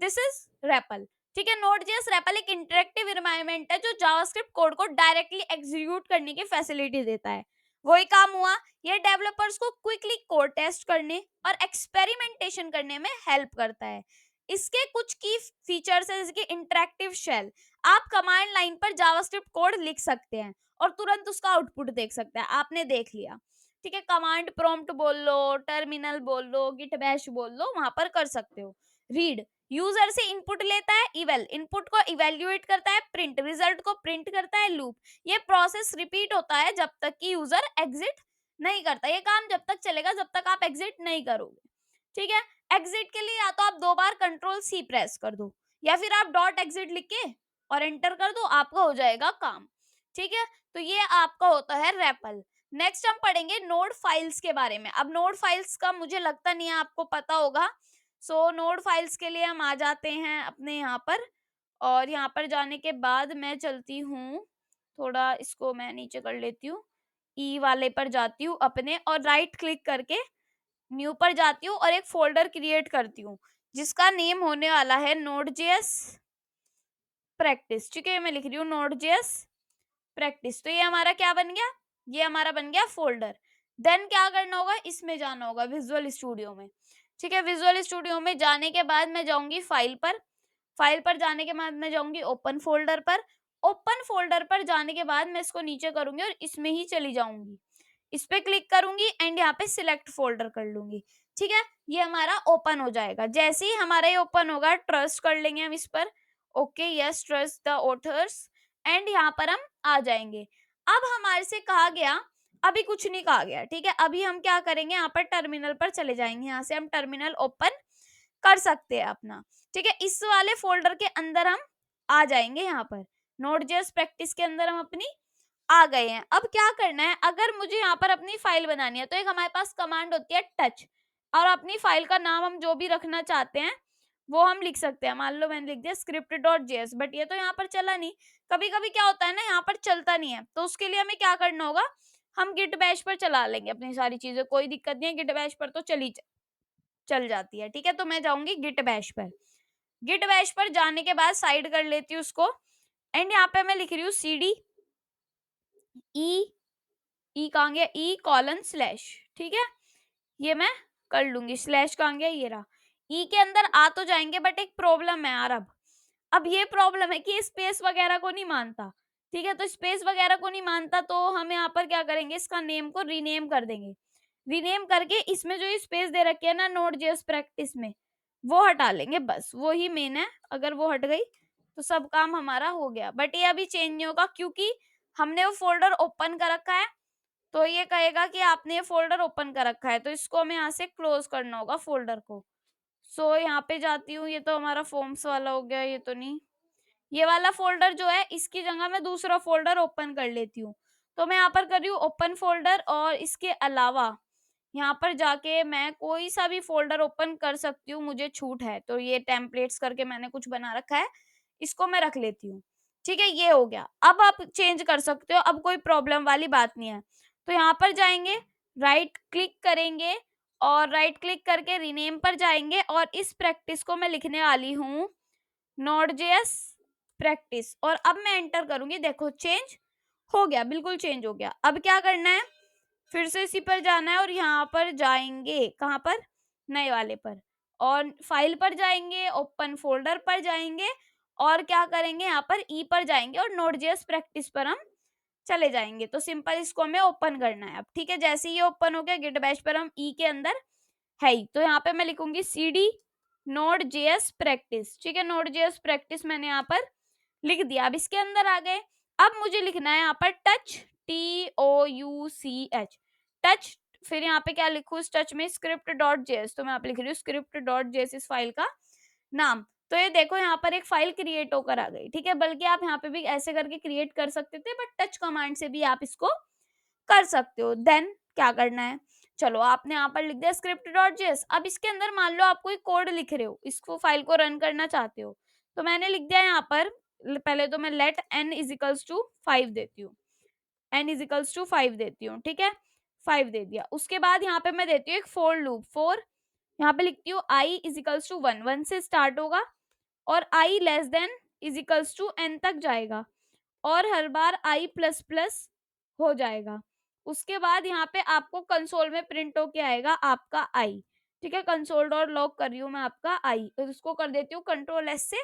दिस इज रेपल, ठीक है। नोड.js रेपल एक इंटरेक्टिव एनवायरनमेंट है जो जावास्क्रिप्ट कोड को डायरेक्टली एग्जीक्यूट करने की फैसिलिटी देता है। वही काम हुआ, ये डेवलपर्स को क्विकली कोड टेस्ट करने और एक्सपेरिमेंटेशन करने में हेल्प करता है। इसके कुछ की फीचर्स है, जैसे कि इंटरेक्टिव शेल। आप कमांड लाइन पर जावास्क्रिप्ट कोड लिख सकते हैं और तुरंत उसका आउटपुट देख सकते हैं, आपने देख लिया, ठीक है। कमांड प्रॉम्प्ट बोल लो, टर्मिनल बोल लो, गिट बैश बोल लो, वहां पर कर सकते हो। रीड, यूजर से इनपुट लेता है, इवेल इनपुट को इवेल्युएट करता है, प्रिंट रिजल्ट को प्रिंट करता है, लूप ये प्रोसेस रिपीट होता है जब तक कि यूजर एग्जिट नहीं करता। ये काम जब तक चलेगा जब तक आप एग्जिट नहीं करोगे, ठीक है। एग्जिट के लिए या तो आप 2 बार कंट्रोल C प्रेस कर दो, या फिर आप डॉट एग्जिट लिख के और एंटर कर दो, आपका हो जाएगा काम, ठीक है। तो ये आपका होता है रेपल। नेक्स्ट हम पढ़ेंगे नोड फाइल्स के बारे में। अब नोड फाइल्स का मुझे लगता नहीं है आपको पता होगा। सो नोड फाइल्स के लिए हम आ जाते हैं अपने यहाँ पर, और यहाँ पर जाने के बाद मैं चलती हूँ, थोड़ा इसको मैं नीचे कर लेती हूँ, ई वाले पर जाती हूँ अपने, और राइट क्लिक करके न्यू पर जाती हूँ और एक फोल्डर क्रिएट करती हूँ जिसका नेम होने वाला है नोड.js प्रैक्टिस, ठीक है। मैं लिख रही हूँ नोड.js प्रैक्टिस। तो ये हमारा क्या बन गया, ये हमारा बन गया फोल्डर। देन क्या करना होगा, इसमें जाना होगा विजुअल स्टूडियो में, ठीक है। विजुअल स्टूडियो में जाने के बाद मैं जाऊंगी फाइल पर, फाइल पर जाने के बाद मैं जाऊंगी ओपन फोल्डर पर, ओपन फोल्डर पर जाने के बाद मैं इसको नीचे करूंगी और इसमें ही चली जाऊंगी, इस पे क्लिक करूंगी एंड यहाँ पे सिलेक्ट फोल्डर कर लूंगी, ठीक है। ये हमारा ओपन हो जाएगा। जैसे ही हमारा ये ओपन होगा ट्रस्ट कर लेंगे हम इस पर, okay yes trust the author's, and यहाँ पर हम आ जाएंगे। अब हमारे से कहा गया, अभी कुछ नहीं कहा गया, ठीक है। अभी हम क्या करेंगे, यहाँ पर टर्मिनल पर चले जाएंगे, यहाँ से हम टर्मिनल ओपन कर सकते हैं अपना, ठीक है। इस वाले फोल्डर के अंदर हम आ जाएंगे, यहाँ पर नोड.जेएस प्रैक्टिस के अंदर हम अपनी आ गए हैं। अब क्या करना है, अगर मुझे यहाँ पर अपनी फाइल बनानी है तो एक हमारे पास कमांड होती है टच, और अपनी फाइल का नाम हम जो भी रखना चाहते हैं वो हम लिख सकते हैं। मान लो मैंने लिख दिया script.js, बट ये तो यहाँ पर चला नहीं। कभी कभी क्या होता है ना, यहाँ पर चलता नहीं है, तो उसके लिए हमें क्या करना होगा, हम गिट बैश पर चला लेंगे अपनी सारी चीजें, कोई दिक्कत नहीं है, गिट बैश पर तो चल जाती है, ठीक है। तो मैं जाऊंगी गिट बैश पर। गिट बैश पर जाने के बाद साइड कर लेती हूँ उसको, एंड यहाँ पे मैं लिख रही हूँ cd ई कहाँ गया, E:/, ठीक है। ये मैं कर लूंगी, स्लैश कहाँ गया, ये रहा। ई के अंदर आ तो जाएंगे, बट एक प्रॉब्लम है यार। अब ये प्रॉब्लम है कि स्पेस वगैरह को नहीं मानता, ठीक है। तो स्पेस वगैरह को नहीं मानता, तो हम यहाँ पर क्या करेंगे, इसका नेम को रीनेम कर देंगे। रीनेम करके इसमें जो स्पेस दे रखी है ना नोड.जेएस प्रैक्टिस में, वो हटा लेंगे, बस वो ही मेन है। अगर वो हट गई तो सब काम हमारा हो गया। बट ये अभी चेंज नहीं होगा, क्योंकि हमने वो फोल्डर ओपन कर रखा है, तो ये कहेगा कि आपने ये फोल्डर ओपन कर रखा है, तो इसको हमें यहाँ से क्लोज करना होगा फोल्डर को। सो यहाँ पे जाती हूँ, ये तो हमारा फॉर्म्स वाला हो गया, ये तो नहीं। ये वाला फोल्डर जो है, इसकी जगह मैं दूसरा फोल्डर ओपन कर लेती हूँ। तो मैं यहाँ पर कर रही हूँ ओपन फोल्डर, और इसके अलावा यहाँ पर जाके मैं कोई सा भी फोल्डर ओपन कर सकती हूँ, मुझे छूट है। तो ये टेम्पलेट्स करके मैंने कुछ बना रखा है, इसको मैं रख लेती हूँ, ठीक है। ये हो गया। अब आप चेंज कर सकते हो, अब कोई प्रॉब्लम वाली बात नहीं है। तो यहाँ पर जाएंगे, राइट क्लिक करेंगे, और राइट क्लिक करके रीनेम पर जाएंगे, और इस प्रैक्टिस को मैं लिखने वाली हूँ नोड.जेएस प्रैक्टिस, और अब मैं एंटर करूंगी। देखो चेंज हो गया, बिल्कुल चेंज हो गया। अब क्या करना है, फिर से इसी पर जाना है, और यहाँ पर जाएंगे, कहाँ पर, नए वाले पर, और फाइल पर जाएंगे, ओपन फोल्डर पर जाएंगे, और क्या करेंगे, यहाँ पर ई पर जाएंगे, और नोड.जेएस प्रैक्टिस पर हम चले जाएंगे। तो सिंपल इसको हमें ओपन करना है अब, ठीक है। जैसे ही ये ओपन हो गया, गिट बैश पर हम ई के अंदर है ही, तो यहाँ पे मैं लिखूंगी cd node.js प्रैक्टिस, ठीक है। node.js प्रैक्टिस मैंने यहाँ पर लिख दिया। अब इसके अंदर आ गए। अब मुझे लिखना है यहाँ पर टच, TOUCH, टच। फिर यहाँ पे क्या लिखूं, इस टच में script.js, तो मैं यहाँ पे लिख रही हूँ script.js इस फाइल का नाम। तो ये देखो यहाँ पर एक फाइल क्रिएट होकर आ गई, ठीक है। बल्कि आप यहाँ पे भी ऐसे करके क्रिएट कर सकते थे, बट टच कमांड से भी आप इसको कर सकते हो। देन क्या करना है, चलो आपने यहाँ पर लिख दिया script.js। अब इसके अंदर मान लो आप कोई कोड लिख रहे हो, इसको फाइल को रन करना चाहते हो, तो मैंने लिख दिया यहाँ पर, पहले तो मैं let n = 5 देती हूँ, n = 5 देती हूँ, ठीक है। 5 दे दिया। उसके बाद यहाँ पे मैं देती हूँ एक फोर लूप, फोर यहाँ पे लिखती हूँ i = 1, 1 से स्टार्ट होगा, और i <= n तक जाएगा, और हर बार i प्लस प्लस हो जाएगा। उसके बाद यहाँ पे आपको कंसोल में प्रिंट होके आएगा आपका i, ठीक है। कंसोल डॉट लॉग कर रही हूँ मैं आपका i, तो इसको कर देती हूँ Ctrl+S से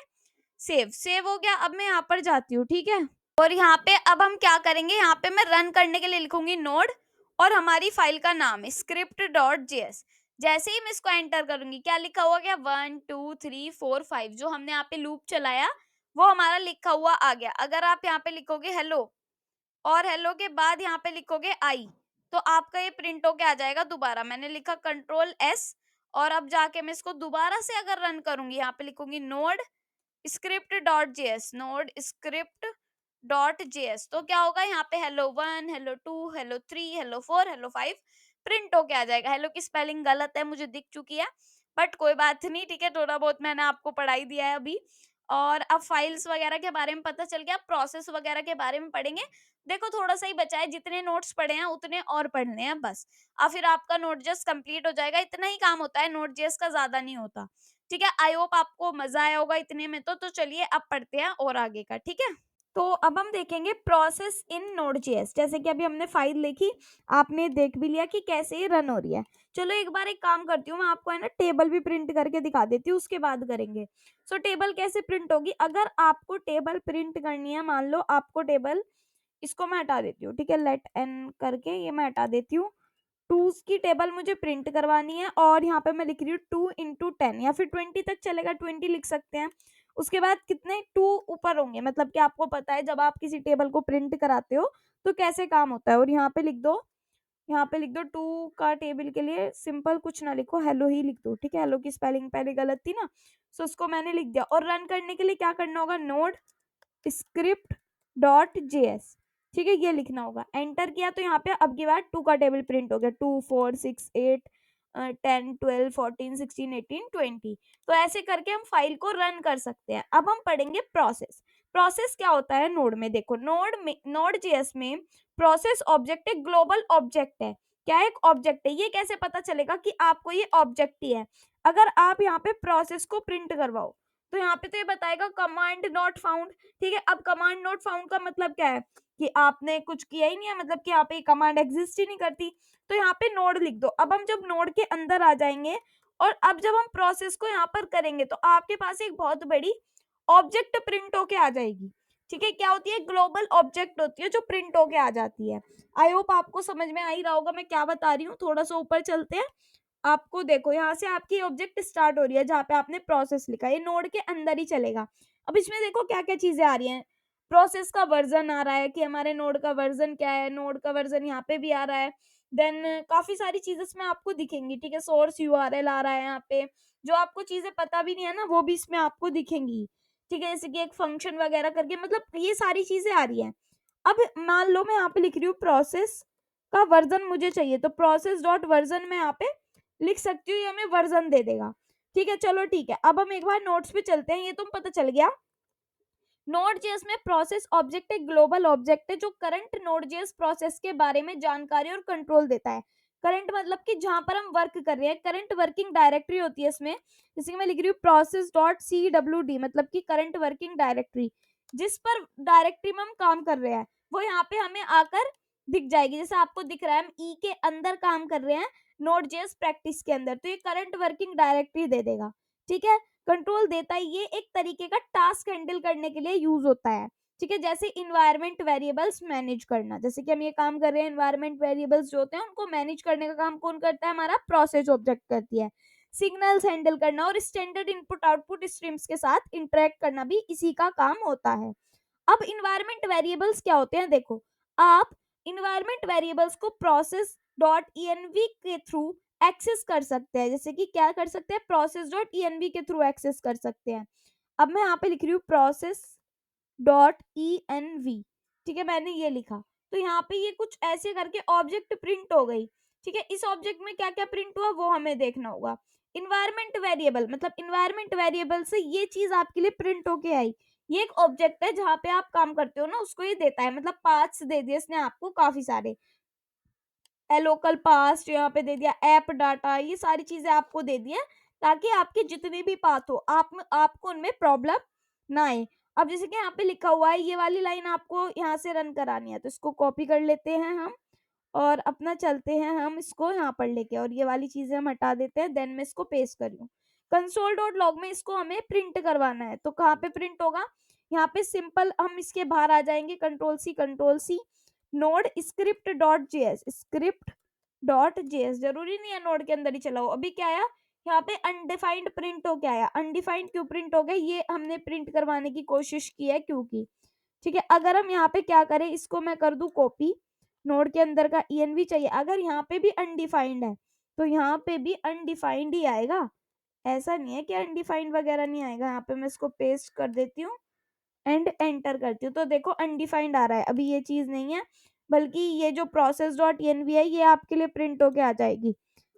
सेव। सेव हो गया। अब मैं यहाँ पर जाती हूँ, ठीक है। और यहाँ पे अब हम क्या करेंगे, यहाँ पे मैं रन करने के लिए लिखूंगी नोड, और हमारी फाइल का नाम है script.js। जैसे ही मैं इसको एंटर करूंगी, क्या लिखा हुआ गया, 1 2 3 4 5, जो हमने यहाँ पे लूप चलाया वो हमारा लिखा हुआ आ गया। अगर आप यहाँ पे लिखोगे हेलो, और हेलो के बाद यहाँ पे लिखोगे आई, तो आपका ये प्रिंट होके आ जाएगा दोबारा। मैंने लिखा Ctrl+S, और अब जाके मैं इसको दोबारा से अगर रन करूंगी, यहाँ पे लिखूंगी नोड script.js, नोड script.js, तो क्या होगा, यहाँ पे hello1 hello2 hello3 hello4 hello5 print होके आ जाएगा। हेलो की स्पेलिंग गलत है, मुझे दिख चुकी है, बट कोई बात नहीं, ठीक है। थोड़ा बहुत मैंने आपको पढ़ाई दिया है अभी। और अब फाइल्स वगैरह के बारे में पता चल गया, प्रोसेस वगैरह के बारे में पढ़ेंगे। देखो थोड़ा सा ही बचा है, जितने नोट्स पढ़े हैं उतने और पढ़ने हैं बस। अब फिर आपका नोट जस्ट कंप्लीट हो जाएगा। इतना ही काम होता है नोट जेएस का, ज्यादा नहीं होता, ठीक है। आई होप आपको मजा आया होगा इतने में। तो चलिए अब पढ़ते हैं और आगे का, ठीक है। तो अब हम देखेंगे प्रोसेस इन नोड.जेएस। जैसे कि अभी हमने फाइल देखी, आपने देख भी लिया कि कैसे ये रन हो रही है। चलो एक बार एक काम करती हूँ, मैं आपको है ना टेबल भी प्रिंट करके दिखा देती हूँ, उसके बाद करेंगे। सो टेबल कैसे प्रिंट होगी, अगर आपको टेबल प्रिंट करनी है, मान लो आपको टेबल, इसको मैं हटा देती हूँ, ठीक है। लेट एन करके ये मैं हटा देती हूँ। 2 की टेबल मुझे प्रिंट करवानी है, और यहाँ पे मैं लिख रही हूँ 2 × 10, या फिर 20 तक चलेगा, 20 लिख सकते हैं। उसके बाद कितने 2 ऊपर होंगे, मतलब कि आपको पता है जब आप किसी टेबल को प्रिंट कराते हो तो कैसे काम होता है। और यहाँ पे लिख दो, यहाँ पे लिख दो 2 का टेबल के लिए सिंपल कुछ ना लिखो, हेलो ही लिख दो, ठीक है। हेलो की स्पेलिंग पहले गलत थी ना, सो उसको मैंने लिख दिया। और रन करने के लिए क्या करना होगा, नोड स्क्रिप्ट डॉट जेएस, ठीक है, ये लिखना होगा। एंटर किया तो यहाँ पे अब की बार 2 का टेबल प्रिंट हो गया, 2 4 6 8 10 12 14 16 18 20। तो ऐसे करके हम फाइल को रन कर सकते हैं। अब हम पढ़ेंगे प्रोसेस। प्रोसेस क्या होता है नोड में, देखो नोड जेएस में प्रोसेस ऑब्जेक्ट एक ग्लोबल ऑब्जेक्ट है। क्या एक ऑब्जेक्ट है, ये कैसे पता चलेगा कि आपको ये ऑब्जेक्ट ही है। अगर आप यहाँ पे प्रोसेस को प्रिंट करवाओ तो यहाँ पे तो ये बताएगा कमांड नॉट फाउंड, ठीक है। अब कमांड नॉट फाउंड का मतलब क्या है कि आपने कुछ किया ही नहीं है, मतलब कि यहाँ पे कमांड एग्जिस्ट ही नहीं करती, तो यहाँ पे नोड लिख दो। अब हम जब नोड के अंदर आ जाएंगे और अब जब हम प्रोसेस को यहाँ पर करेंगे तो आपके पास एक बहुत बड़ी ऑब्जेक्ट प्रिंट होके आ जाएगी, ठीक है। क्या होती है, ग्लोबल ऑब्जेक्ट होती है जो प्रिंट होके आ जाती है। आई होप आपको समझ में आ ही रहा होगा मैं क्या बता रही हूँ। थोड़ा सा ऊपर चलते हैं, आपको देखो यहाँ से आपकी ऑब्जेक्ट स्टार्ट हो रही है जहाँ पे आपने प्रोसेस लिखा है, ये नोड के अंदर ही चलेगा। अब इसमें देखो क्या क्या चीजें आ रही हैं, प्रोसेस का वर्जन आ रहा है कि हमारे नोड का वर्जन क्या है, नोड का वर्जन यहाँ पे भी आ रहा है। देन काफी सारी चीजें इसमें आपको दिखेंगी, ठीक है। सोर्स यूआरएल आ रहा है यहाँ पे, जो आपको चीजें पता भी नहीं है ना वो भी इसमें आपको दिखेंगी, ठीक है। जैसे कि एक फंक्शन वगैरह करके, मतलब ये सारी चीजें आ रही हैं। अब मान लो मैं यहाँ पे लिख रही हूँ प्रोसेस का वर्जन मुझे चाहिए, तो प्रोसेस डॉट वर्जन में यहाँ पे लिख सकती हूँ, ये हमें वर्जन दे देगा, ठीक है। चलो ठीक है, अब हम एक बार नोट्स पे चलते हैं। ये तुम पता चल गया, नोड जेएस में प्रोसेस ऑब्जेक्ट एक ग्लोबल ऑब्जेक्ट है जो करंट नोड जेएस प्रोसेस के बारे में जानकारी और कंट्रोल देता है। करंट मतलब कि जहां पर हम वर्क कर रहे हैं, करंट वर्किंग डायरेक्टरी होती है इसमें। जैसे कि मैं लिख रही हूँ process dot C W D, मतलब कि करंट वर्किंग डायरेक्टरी, जिस पर डायरेक्टरी में हम काम कर रहे हैं वो यहाँ पे हमें आकर दिख जाएगी। जैसे आपको दिख रहा है हम ई के अंदर काम कर रहे हैं नोड जेएस प्रैक्टिस के अंदर, तो ये करंट वर्किंग डायरेक्टरी दे देगा, ठीक है। कंट्रोल देता है, ये एक तरीके का टास्क हैंडल करने के लिए यूज होता है, ठीक है। जैसे इन्वायरमेंट वेरिएबल्स मैनेज करना, जैसे कि हम ये काम कर रहे हैं, इन्वायरमेंट वेरिएबल्स जो होते हैं उनको मैनेज करने का काम कौन करता है, हमारा प्रोसेस ऑब्जेक्ट करती है। सिग्नल्स हैंडल करना और स्टैंडर्ड इनपुट आउटपुट स्ट्रीम्स के साथ इंटरेक्ट करना भी इसी का काम होता है। अब इन्वायरमेंट वेरिएबल्स क्या होते हैं, देखो आप इन्वायरमेंट वेरिएबल्स को प्रोसेस डॉट env के थ्रू एक्सेस कर सकते हैं। जैसे कि क्या कर सकते हैं, प्रोसेस डॉट env के थ्रू एक्सेस कर सकते हैं। अब मैं यहाँ पे लिख रही हूँ प्रोसेस डॉट env, ठीक है, मैंने ये लिखा। तो यहाँ पे ये कुछ ऐसे करके ऑब्जेक्ट प्रिंट हो गई, ठीक है। इस ऑब्जेक्ट में क्या क्या प्रिंट हुआ वो हमें देखना होगा। इन्वायरमेंट वेरिएबल मतलब इन्वायरमेंट वेरिएबल से ये चीज आपके लिए प्रिंट होके आई, ये एक ऑब्जेक्ट है जहाँ पे आप काम करते हो ना उसको ये देता है, मतलब पाथ्स दे दिए इसने आपको काफी सारे, लोकल पास्ट यहाँ पे दे दिया, ऐप डाटा, ये सारी चीजें आपको दे दी है ताकि आपके जितने भी पाथ हो आपको उनमें प्रॉब्लम ना आए। अब जैसे कि यहाँ पे लिखा हुआ है ये वाली लाइन आपको यहाँ से रन करानी है, तो इसको कॉपी कर लेते हैं हम और अपना चलते हैं हम इसको यहाँ पर लेके, और ये वाली चीजें हम हटा देते हैं। देन मैं इसको पेस्ट कर रही हूँ कंसोल डॉट लॉग में, इसको हमें प्रिंट करवाना है। तो कहाँ पे प्रिंट होगा, यहाँ पे सिंपल हम इसके बाहर आ जाएंगे, control C node script dot JS, script dot JS, जरूरी नहीं है नोड के अंदर ही चलाओ। अभी क्या आया यहाँ पे अनडिफाइंड प्रिंट हो, क्या आया अनडिफाइंड, क्यों प्रिंट हो गया, ये हमने प्रिंट करवाने की कोशिश की है क्योंकि, ठीक है। अगर हम यहाँ पे क्या करें, इसको मैं कर दूं कॉपी, नोड के अंदर का env चाहिए, अगर यहाँ पे भी अनडिफाइंड है तो यहाँ पे भी अनडिफाइंड ही आएगा, ऐसा नहीं है कि अनडिफाइंड वगैरह नहीं आएगा। यहाँ पे मैं इसको पेस्ट कर देती हूँ एंड एंटर करती हूँ, तो देखो अनडिफाइंड आ रहा है, अभी ये चीज नहीं है, बल्कि ये जो प्रोसेस डॉट env है ये आपके लिए प्रिंट होके आ जाएगी।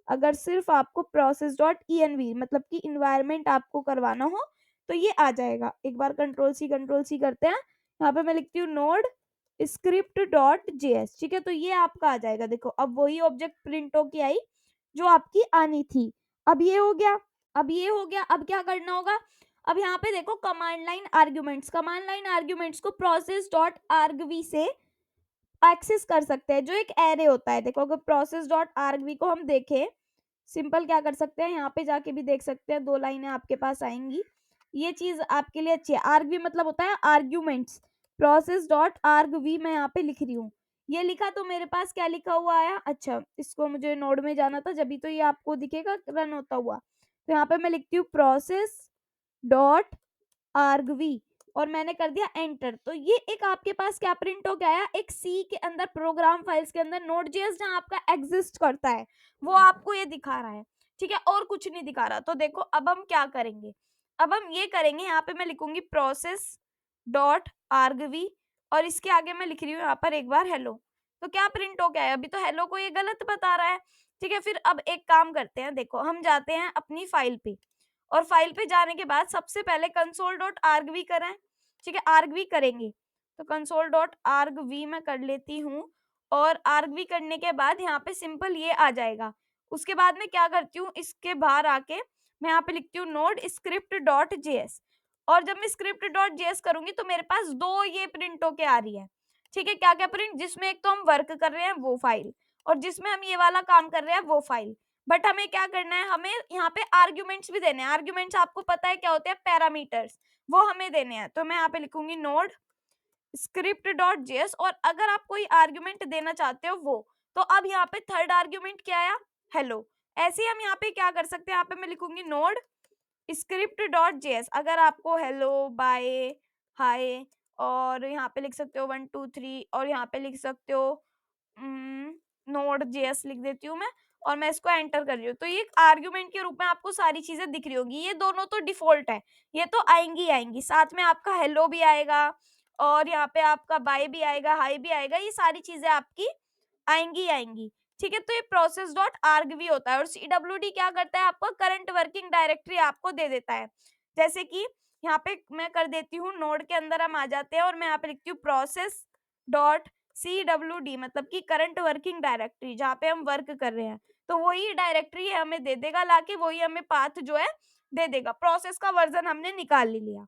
अगर सिर्फ आपको प्रोसेस डॉट env मतलब कि इन्वायरमेंट आपको करवाना हो तो ये आ जाएगा। एक बार कंट्रोल सी करते हैं, यहाँ पे मैं लिखती हूँ नोड स्क्रिप्ट डॉट जेएस, ठीक है, तो ये आपका आ जाएगा। देखो अब वही ऑब्जेक्ट प्रिंट होके आई जो आपकी आनी थी। अब ये हो गया, अब क्या करना होगा, अब यहाँ पे देखो कमांड लाइन आर्ग्यूमेंट्स को प्रोसेस डॉट आर्गवी से एक्सेस कर सकते हैं, जो एक एरे होता है। देखो अगर प्रोसेस डॉट आर्गवी को हम देखें, सिंपल क्या कर सकते हैं, यहाँ पे जाके भी देख सकते हैं, 2 लाइनें आपके पास आएंगी, ये चीज आपके लिए अच्छी है। आर्गवी मतलब होता है आर्ग्यूमेंट्स, प्रोसेस डॉट आर्गवी मैं यहाँ पे लिख रही हूँ, ये लिखा तो मेरे पास क्या लिखा हुआ आया, अच्छा इसको मुझे नोड में जाना था जब तो ये आपको दिखेगा रन होता हुआ। तो यहाँ पे मैं लिखती हूँ प्रोसेस डॉट आर्गवी और मैंने कर दिया एंटर। तो ये एक आपके पास क्या प्रिंट हो गया, एक सी के अंदर प्रोग्राम फाइल्स के अंदर Node.js जहां आपका एग्जिस्ट करता है वो आपको ये दिखा रहा है, ठीक है, और कुछ नहीं दिखा रहा। तो देखो अब हम क्या करेंगे, अब हम ये करेंगे, यहाँ पे मैं लिखूंगी प्रोसेस डॉट आर्गवी और इसके आगे मैं लिख रही हूँ यहाँ पर एक बार हेलो। तो क्या प्रिंट हो गया है, अभी तो हेलो को ये गलत बता रहा है, ठीक है। फिर अब एक काम करते हैं, देखो हम जाते हैं अपनी फाइल पे और फाइल पे जाने के बाद सबसे पहले कंसोल डॉट आर्गवी करें, ठीक है, आर्गवी करेंगे। तो कंसोल डॉट आर्गवी मैं कर लेती हूँ और आर्गवी करने के बाद यहाँ पे सिंपल ये आ जाएगा। उसके बाद मैं क्या करती हूँ, इसके बाहर आके मैं यहाँ पे लिखती हूँ नोड स्क्रिप्ट डॉट जेएस और जब मैं स्क्रिप्ट डॉट जेएस करूंगी तो मेरे पास दो ये प्रिंट होके आ रही है, ठीक है। क्या क्या प्रिंट, जिसमें एक तो हम वर्क कर रहे हैं वो फाइल और जिसमें हम ये वाला काम कर रहे हैं वो फाइल। बट हमें क्या करना है, हमें यहाँ पे आर्ग्यूमेंट्स भी देने हैं। आर्ग्यूमेंट्स आपको पता है क्या होते हैं, पैरामीटर्स, वो हमें देने हैं। तो मैं यहाँ पे लिखूंगी नोड स्क्रिप्ट डॉट जेएस और अगर आप कोई आर्ग्यूमेंट देना चाहते हो वो, तो अब यहाँ पे थर्ड आर्ग्यूमेंट क्या आया, हेलो। ऐसे ही हम यहाँ पे क्या कर सकते हैं, यहाँ पे मैं लिखूंगी नोड स्क्रिप्ट डॉट जेएस। अगर आपको हेलो, बाय, हाय और यहाँ पे लिख सकते हो 1 2 3 और यहाँ पे लिख सकते हो नोड जेएस लिख देती हूँ मैं और मैं इसको एंटर कर रही हूँ। तो ये आर्ग्यूमेंट के रूप में आपको सारी चीजें दिख रही होंगी। ये दोनों तो डिफॉल्ट है, ये तो आएंगी ही आएंगी, साथ में आपका हेलो भी आएगा और यहाँ पे आपका बाय भी आएगा, हाई भी आएगा, ये सारी चीजें आपकी आएंगी ही आएंगी, ठीक है। तो ये प्रोसेस डॉट आर्गवी होता है और सीडब्ल्यूडी क्या करता है, आपको करंट वर्किंग डायरेक्टरी आपको दे देता है। जैसे कि यहाँ पे मैं कर देती हूँ, नोड के अंदर हम आ जाते हैं और मैं यहाँ पे लिखती हूँ प्रोसेस डॉट CWD, मतलब कि करंट वर्किंग डायरेक्टरी, जहाँ पे हम वर्क कर रहे हैं। तो वही डायरेक्टरी हमें दे देगा लाके, वही हमें पाथ जो है दे देगा। प्रोसेस का वर्जन हमने निकाल ही लिया,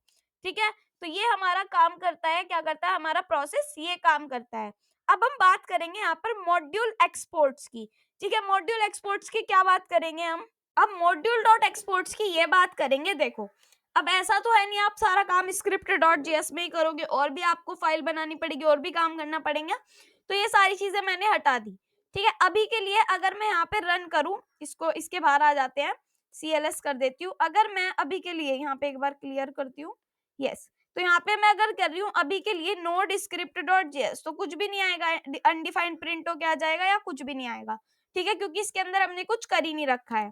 ठीक है। तो ये हमारा काम करता है, क्या करता है हमारा प्रोसेस, ये काम करता है। अब हम बात करेंगे यहाँ पर मॉड्यूल एक्सपोर्ट्स की, ठीक है। मॉड्यूल एक्सपोर्ट्स की क्या बात करेंगे हम, अब मॉड्यूल डॉट एक्सपोर्ट्स की ये बात करेंगे। देखो अब ऐसा तो है नहीं आप सारा काम स्क्रिप्ट डॉट जेएस में ही करोगे, और भी आपको फाइल बनानी पड़ेगी और भी काम करना पड़ेगा। तो ये सारी चीजें मैंने हटा दी, ठीक है। अभी के लिए अगर मैं यहाँ पे रन करूं, इसको इसके बाहर आ जाते हैं, CLS कर देती हूँ। अगर मैं अभी के लिए यहाँ पे एक बार क्लियर करती हूँ, यस, तो यहाँ पे मैं अगर कर रही हूँ अभी के लिए नोड स्क्रिप्ट डॉट जेएस, तो कुछ भी नहीं आएगा, अनडिफाइंड प्रिंट हो के आ जाएगा या कुछ भी नहीं आएगा, ठीक है, क्योंकि इसके अंदर हमने कुछ कर ही नहीं रखा है।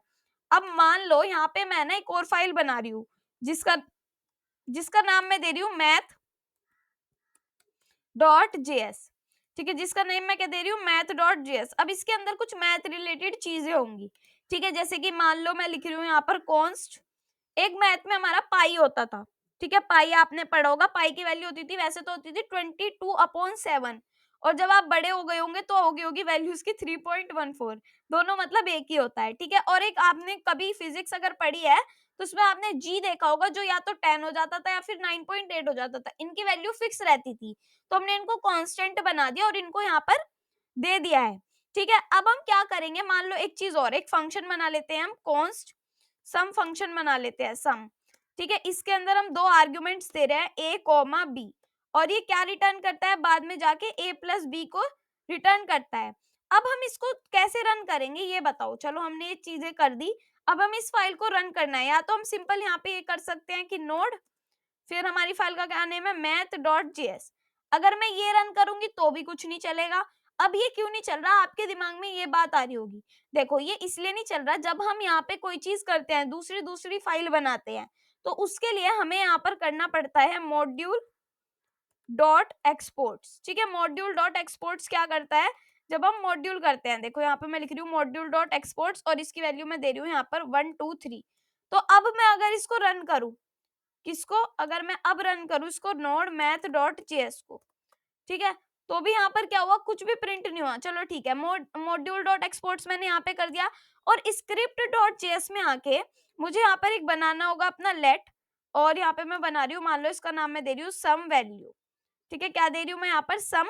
अब मान लो यहाँ पे मैं ना एक और फाइल बना रही हूँ जिसका जिसका नाम मैं दे रही हूँ मैथ डॉट जेएस, ठीक है, जिसका नेम मैं क्या दे रही हूँ, मैथ डॉट जेएस। अब इसके अंदर कुछ मैथ रिलेटेड चीजें होंगी, ठीक है, जैसे कि मान लो मैं लिख रही हूँ यहाँ पर कॉन्स्ट, एक मैथ में हमारा पाई होता था, ठीक है, पाई आपने पढ़ा होगा, पाई की वैल्यू होती थी, वैसे तो होती थी 22/7 और जब आप बड़े हो गए होंगे तो होगी वैल्यू उसकी 3.14, दोनों मतलब एक ही होता है, ठीक है। और एक आपने कभी फिजिक्स अगर पढ़ी है तो उसमें आपने जी देखा होगा, जो या तो 10 हो जाता था या फिर 9.8 हो जाता था, इनकी वैल्यू फिक्स रहती थी, तो हमने इनको कांस्टेंट बना दिया और इनको यहाँ पर दे दिया है, ठीक है। अब हम क्या करेंगे, मान लो एक चीज और, एक फंक्शन बना लेते हैं हम, कॉन्स्ट सम फंक्शन बना लेते हैं, सम, ठीक है। इसके अंदर हम दो आर्ग्यूमेंट्स दे रहे हैं, a कॉमा b, और ये क्या रिटर्न करता है, बाद में जाके a प्लस बी को रिटर्न करता है। अब हम इसको कैसे रन करेंगे ये बताओ, चलो हमने ये चीजें कर दी, अब हम इस फाइल को रन करना है, या तो हम सिंपल यहाँ पे ये कर सकते हैं कि नोड, फिर हमारी फाइल का क्या नेम है, मैथ डॉट जेएस। अगर मैं ये रन करूंगी तो भी कुछ नहीं चलेगा। अब ये क्यों नहीं चल रहा, आपके दिमाग में ये बात आ रही होगी, देखो ये इसलिए नहीं चल रहा, जब हम यहाँ पे कोई चीज करते हैं, दूसरी दूसरी फाइल बनाते हैं, तो उसके लिए हमें यहाँ पर करना पड़ता है मॉड्यूल डॉट एक्सपोर्ट्स, ठीक है। मॉड्यूल डॉट एक्सपोर्ट्स क्या करता है, जब हम मॉड्यूल करते हैं, देखो यहाँ पे मैं लिख रही हूँ मॉड्यूल डॉट एक्सपोर्ट्स और इसकी वैल्यू मैं दे रही हूँ यहाँ पर 1 2 3। तो अब मैं अगर इसको रन करूं, किसको, अगर मैं अब रन करूं इसको, नोड मैथ डॉट जेएस को, ठीक है, तो भी यहाँ पर क्या हुआ, कुछ भी प्रिंट नहीं हुआ। चलो ठीक है, मॉड्यूल डॉट एक्सपोर्ट्स मैंने यहाँ पे कर दिया और स्क्रिप्ट डॉट जेएस में आके मुझे यहाँ पर एक बनाना होगा अपना लेट, और यहाँ पे मैं बना रही हूँ, मान लो इसका नाम मैं दे रही हूँ सम वैल्यू, ठीक है, क्या दे रही हूँ मैं यहाँ पर, सम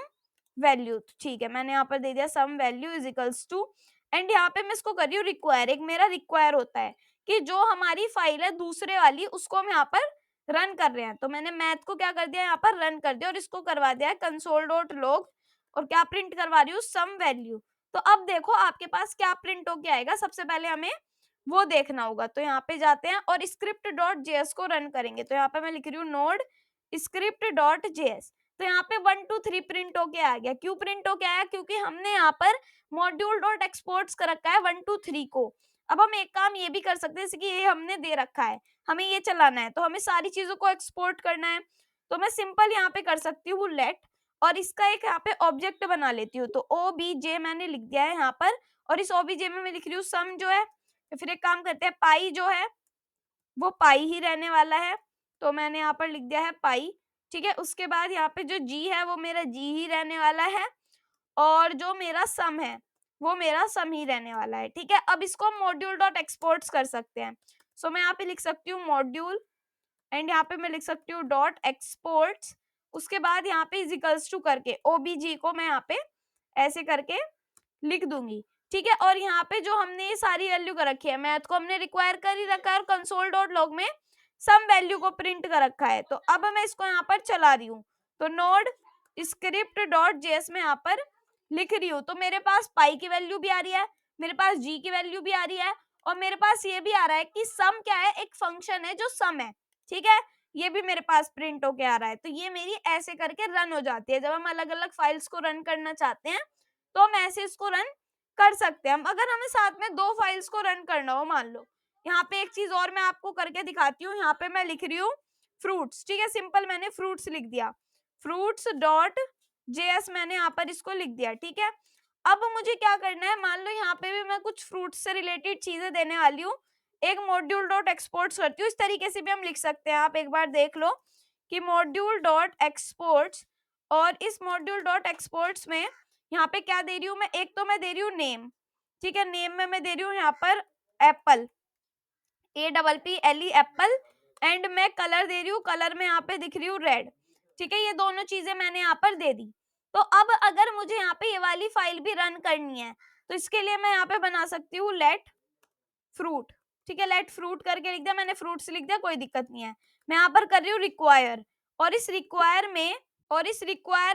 वैल्यू, ठीक है, मैंने यहाँ पर दे दिया sum value is equals to, and यहाँ पे मैं इसको कर रही हूँ रिक्वायर, एक मेरा रिक्वायर होता है कि जो हमारी फाइल है दूसरे वाली उसको हम यहाँ पर रन कर रहे हैं, तो मैंने मैथ को क्या कर दिया यहाँ पर रन कर दिया और इसको करवा दिया है कंसोल डॉट लॉग, और क्या प्रिंट करवा रही हूँ, सम वैल्यू। तो अब देखो आपके पास क्या प्रिंट होके आएगा, सबसे पहले हमें वो देखना होगा। तो यहाँ पे जाते हैं और स्क्रिप्ट डॉट जेएस को रन करेंगे। तो यहाँ पे मैं लिख रही हूँ नोड स्क्रिप्ट डॉट जेएस। तो यहाँ पे 1 2 3 प्रिंट होके आ गया। क्यों प्रिंट होके आया? क्योंकि हमने यहाँ पर मॉड्यूल डॉट एक्सपोर्ट्स कर रखा है 1 2 3 को। अब हम एक काम ये भी कर सकते हैं, जैसे कि ये हमने दे रखा है, हमें ये चलाना है, तो हमें सारी चीजों को एक्सपोर्ट करना है। तो मैं सिंपल यहाँ पे कर सकती हूँ लेट, और इसका एक यहाँ पे ऑब्जेक्ट बना लेती हूँ। तो ओबीजे मैंने लिख दिया है यहाँ पर, और इस ओबीजे में मैं लिख रही हूँ सम जो है। तो फिर एक काम करते हैं, पाई जो है वो पाई ही रहने वाला है। तो मैंने यहाँ पर लिख दिया है पाई, ठीक है। उसके बाद यहाँ पे जो जी है वो मेरा जी ही रहने वाला है, और जो मेरा सम है वो मेरा सम ही रहने वाला है, ठीक है। अब इसको मॉड्यूल डॉट एक्सपोर्ट्स कर सकते हैं। सो मैं यहाँ पे लिख सकती हूँ मॉड्यूल, एंड यहाँ पे मैं लिख सकती हूँ डॉट एक्सपोर्ट्स। उसके बाद यहाँ पे इजिकल्स टू करके ओबीजी को मैं यहाँ पे ऐसे करके लिख दूंगी, ठीक है। और यहाँ पे जो हमने ये सारी वैल्यू कर रखी है, मैथ को हमने रिक्वायर कर ही रखा है, और कंसोल डॉट लॉग में सम वैल्यू को प्रिंट कर रखा है। तो अब मैं इसको यहाँ पर चला रही हूँ। तो नोड स्क्रिप्ट डॉट जेएस में यहाँ पर लिख रही हूँ, तो मेरे पास पाई की वैल्यू भी आ रही है, मेरे पास जी की वैल्यू भी आ रही है, और मेरे पास ये भी आ रहा है कि सम क्या है, एक फंक्शन है जो सम है, ठीक है। ये भी मेरे पास प्रिंट होके आ रहा है। तो ये मेरी ऐसे करके रन हो जाती है। जब हम अलग अलग फाइल्स को रन करना चाहते हैं तो हम ऐसे इसको रन कर सकते हैं। अगर हमें साथ में 2 फाइल्स को रन करना हो, मान लो यहाँ पे एक चीज और मैं आपको करके दिखाती हूँ। यहाँ पे मैं लिख रही हूँ फ्रूट्स, ठीक है। सिंपल मैंने फ्रूट्स लिख दिया, फ्रूट्स डॉट जेएस मैंने यहाँ पर इसको लिख दिया, ठीक है। अब मुझे क्या करना है, मान लो यहाँ पे भी मैं कुछ फ्रूट्स से रिलेटेड चीजें देने वाली हूँ, एक मॉड्यूल डॉट एक्सपोर्ट्स करती हूँ। इस तरीके से भी हम लिख सकते हैं, आप एक बार देख लो कि मॉड्यूल डॉट एक्सपोर्ट्स, और इस मॉड्यूल डॉट एक्सपोर्ट्स में यहाँ पे क्या दे रही हूँ मैं, एक तो मैं दे रही हूँ नेम, ठीक है। नेम में मैं दे रही हूँ यहाँ पर एप्पल, APPLE एप्पल, एंड मैं कलर दे रही हूँ, कलर में यहाँ पे दिख रही हूँ रेड, ठीक है। ये दोनों चीजें मैंने यहाँ पर दे दी। तो अब अगर मुझे यहाँ पे ये वाली फाइल भी रन करनी है, तो इसके लिए मैं यहाँ पे बना सकती हूँ लेट फ्रूट, ठीक है। लेट फ्रूट करके लिख दिया मैंने, फ्रूट्स लिख दिया, कोई दिक्कत नहीं है। मैं यहाँ पर कर रही हूँ रिक्वायर, और इस रिक्वायर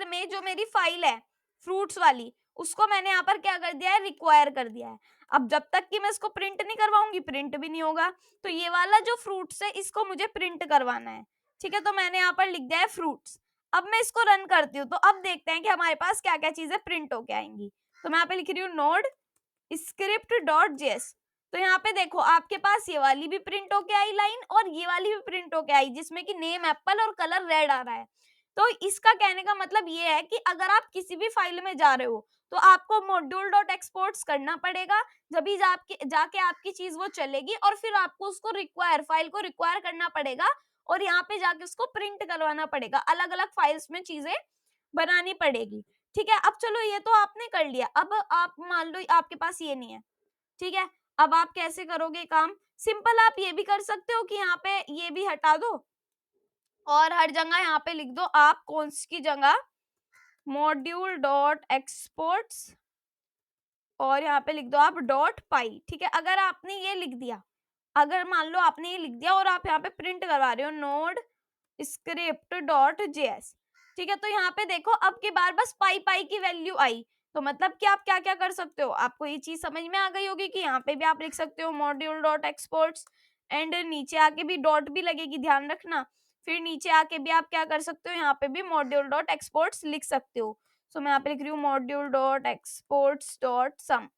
में जो मेरी फाइल है फ्रूट्स वाली, उसको मैंने यहाँ पर क्या कर दिया है, रिक्वायर कर दिया है। अब जब तक कि मैं इसको प्रिंट नहीं करवाऊंगी, प्रिंट भी नहीं होगा। तो ये वाला जो फ्रूट्स है इसको मुझे प्रिंट करवाना है, ठीक है। तो मैंने यहाँ पर लिख दिया है फ्रूट्स। अब मैं इसको रन करती हूँ, तो अब देखते हैं कि हमारे पास क्या क्या चीजें प्रिंट होके आएंगी। तो मैं यहाँ पे लिख रही हूँ नोड स्क्रिप्ट डॉट जेएस। तो यहाँ पे देखो आपके पास ये वाली भी प्रिंट होके आई लाइन, और ये वाली भी प्रिंट होके आई, जिसमें कि नेम एप्पल और कलर रेड आ रहा है। तो इसका कहने का मतलब ये है कि अगर आप किसी भी फाइल में जा रहे हो तो आपको मॉड्यूल डॉट एक्सपोर्ट्स करना पड़ेगा, जब भी जाके आपकी चीज वो चलेगी, और फिर आपको उसको फाइल को रिक्वायर करना पड़ेगा, और यहाँ पे जाके उसको प्रिंट करवाना पड़ेगा, अलग अलग फाइल्स में चीजें बनानी पड़ेगी, ठीक है। अब चलो ये तो आपने कर लिया। अब आप मान लो आपके पास ये नहीं है, ठीक है। अब आप कैसे करोगे काम? सिंपल आप ये भी कर सकते हो कि यहाँ पे ये भी हटा दो, और हर जगह यहाँ पे लिख दो आप कौन सी की जगह मॉड्यूल डॉट एक्सपोर्ट्स, और यहाँ पे लिख दो आप डॉट पाई, ठीक है। अगर आपने ये लिख दिया, अगर मान लो आपने ये लिख दिया और आप यहाँ पे प्रिंट करवा रहे हो नोड स्क्रिप्ट डॉट जेएस, ठीक है। तो यहाँ पे देखो अब की बार बस पाई पाई की वैल्यू आई। तो मतलब कि आप क्या क्या कर सकते हो, आपको ये चीज समझ में आ गई होगी कि यहाँ पे भी आप लिख सकते हो मॉड्यूल डॉट एक्सपोर्ट्स, एंड नीचे आके भी डॉट भी लगेगी, ध्यान रखना। फिर नीचे आके भी आप क्या कर सकते हो, यहाँ पे भी मॉड्यूल डॉट एक्सपोर्ट्स लिख सकते हो। सो मैं यहाँ पे लिख रही हूँ मॉड्यूल डॉट एक्सपोर्ट्स डॉट सम,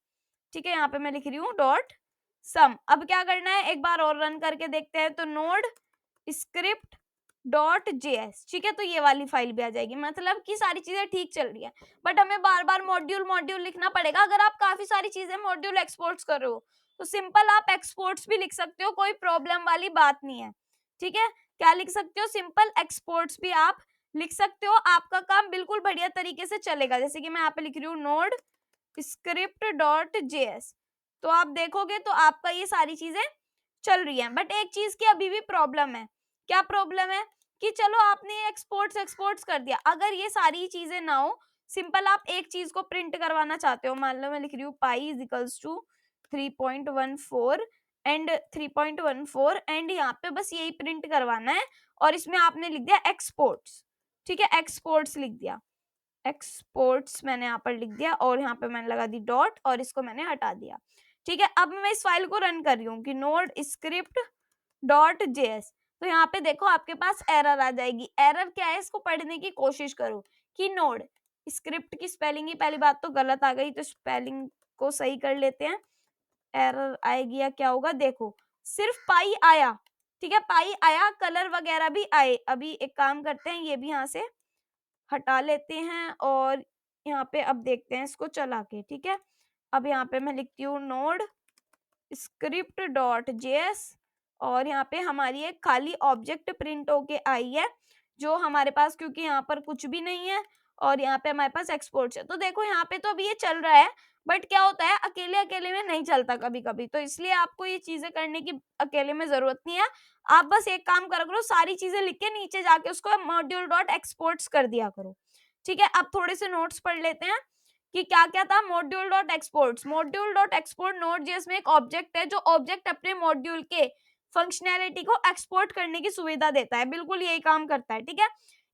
ठीक है। यहाँ पे मैं लिख रही हूँ डॉट सम। अब क्या करना है, एक बार और रन करके देखते हैं। तो नोड स्क्रिप्ट डॉट जेएस, ठीक है। तो ये वाली फाइल भी आ जाएगी, मतलब कि सारी चीजें ठीक चल रही है। बट हमें बार बार मॉड्यूल मॉड्यूल लिखना पड़ेगा। अगर आप काफी सारी चीजें मॉड्यूल एक्सपोर्ट्स कर रहे हो तो सिंपल आप एक्सपोर्ट्स भी लिख सकते हो, कोई प्रॉब्लम वाली बात नहीं है, ठीक है। क्या लिख सकते हो, सिंपल एक्सपोर्ट्स भी आप लिख सकते हो, आपका काम बिल्कुल बढ़िया तरीके से चलेगा। जैसे कि मैं यहाँ पे लिख रही हूँ नोड स्क्रिप्ट डॉट जेएस, तो आप देखोगे तो आपका ये सारी चीजें चल रही हैं। बट एक चीज की अभी भी प्रॉब्लम है। क्या प्रॉब्लम है? कि चलो आपने एक्सपोर्ट्स एक्सपोर्ट्स कर दिया, अगर ये सारी चीजें ना हो, सिंपल आप एक चीज को प्रिंट करवाना चाहते हो, मान लो मैं लिख रही हूँ pi is equals to 3.14 and 3.14, and यहाँ पे बस यही प्रिंट करवाना है, और इसमें आपने लिख दिया एक्सपोर्ट्स, ठीक है। एक्सपोर्ट्स लिख दिया, एक्सपोर्ट्स मैंने यहाँ पर लिख दिया, और यहाँ पे मैंने लगा दी डॉट, और इसको मैंने हटा दिया, ठीक है, अब मैं इस फाइल को रन कर रही हूँ कि नोड स्क्रिप्ट डॉट जेएस। तो यहाँ पे देखो आपके पास एरर आ जाएगी। एरर क्या है, इसको पढ़ने की कोशिश करो कि नोड स्क्रिप्ट की स्पेलिंग ही पहली बात तो गलत आ गई, तो स्पेलिंग को सही कर लेते हैं। एरर आएगी या क्या होगा, देखो सिर्फ पाई आया, ठीक है, पाई आया, कलर वगैरह भी आए। अभी एक काम करते हैं, ये भी यहाँ से हटा लेते हैं और यहाँ पे अब देखते हैं इसको चला के। ठीक है, अब यहाँ पे मैं लिखती हूँ नोड स्क्रिप्ट डॉट जेएस और यहाँ पे हमारी एक खाली ऑब्जेक्ट प्रिंट होके आई है, जो हमारे पास, क्योंकि यहाँ पर कुछ भी नहीं है और यहाँ पे हमारे पास एक्सपोर्ट्स है। तो देखो यहाँ पे तो अभी ये चल रहा है, बट क्या होता है अकेले अकेले में नहीं चलता कभी कभी, तो इसलिए आपको ये चीजें करने की अकेले में जरूरत नहीं है। आप बस एक काम करा करो, सारी चीजें लिख के नीचे जाके उसको मॉड्यूल डॉट एक्सपोर्ट्स कर दिया करो। ठीक है, अब थोड़े से नोट्स पढ़ लेते हैं कि क्या क्या था। Module dot exports, module dot export node JS में एक ऑब्जेक्ट है, जो ऑब्जेक्ट अपने मॉड्यूल के फंक्शनैलिटी को एक्सपोर्ट करने की सुविधा देता है, बिल्कुल यही काम करता है। ठीक है,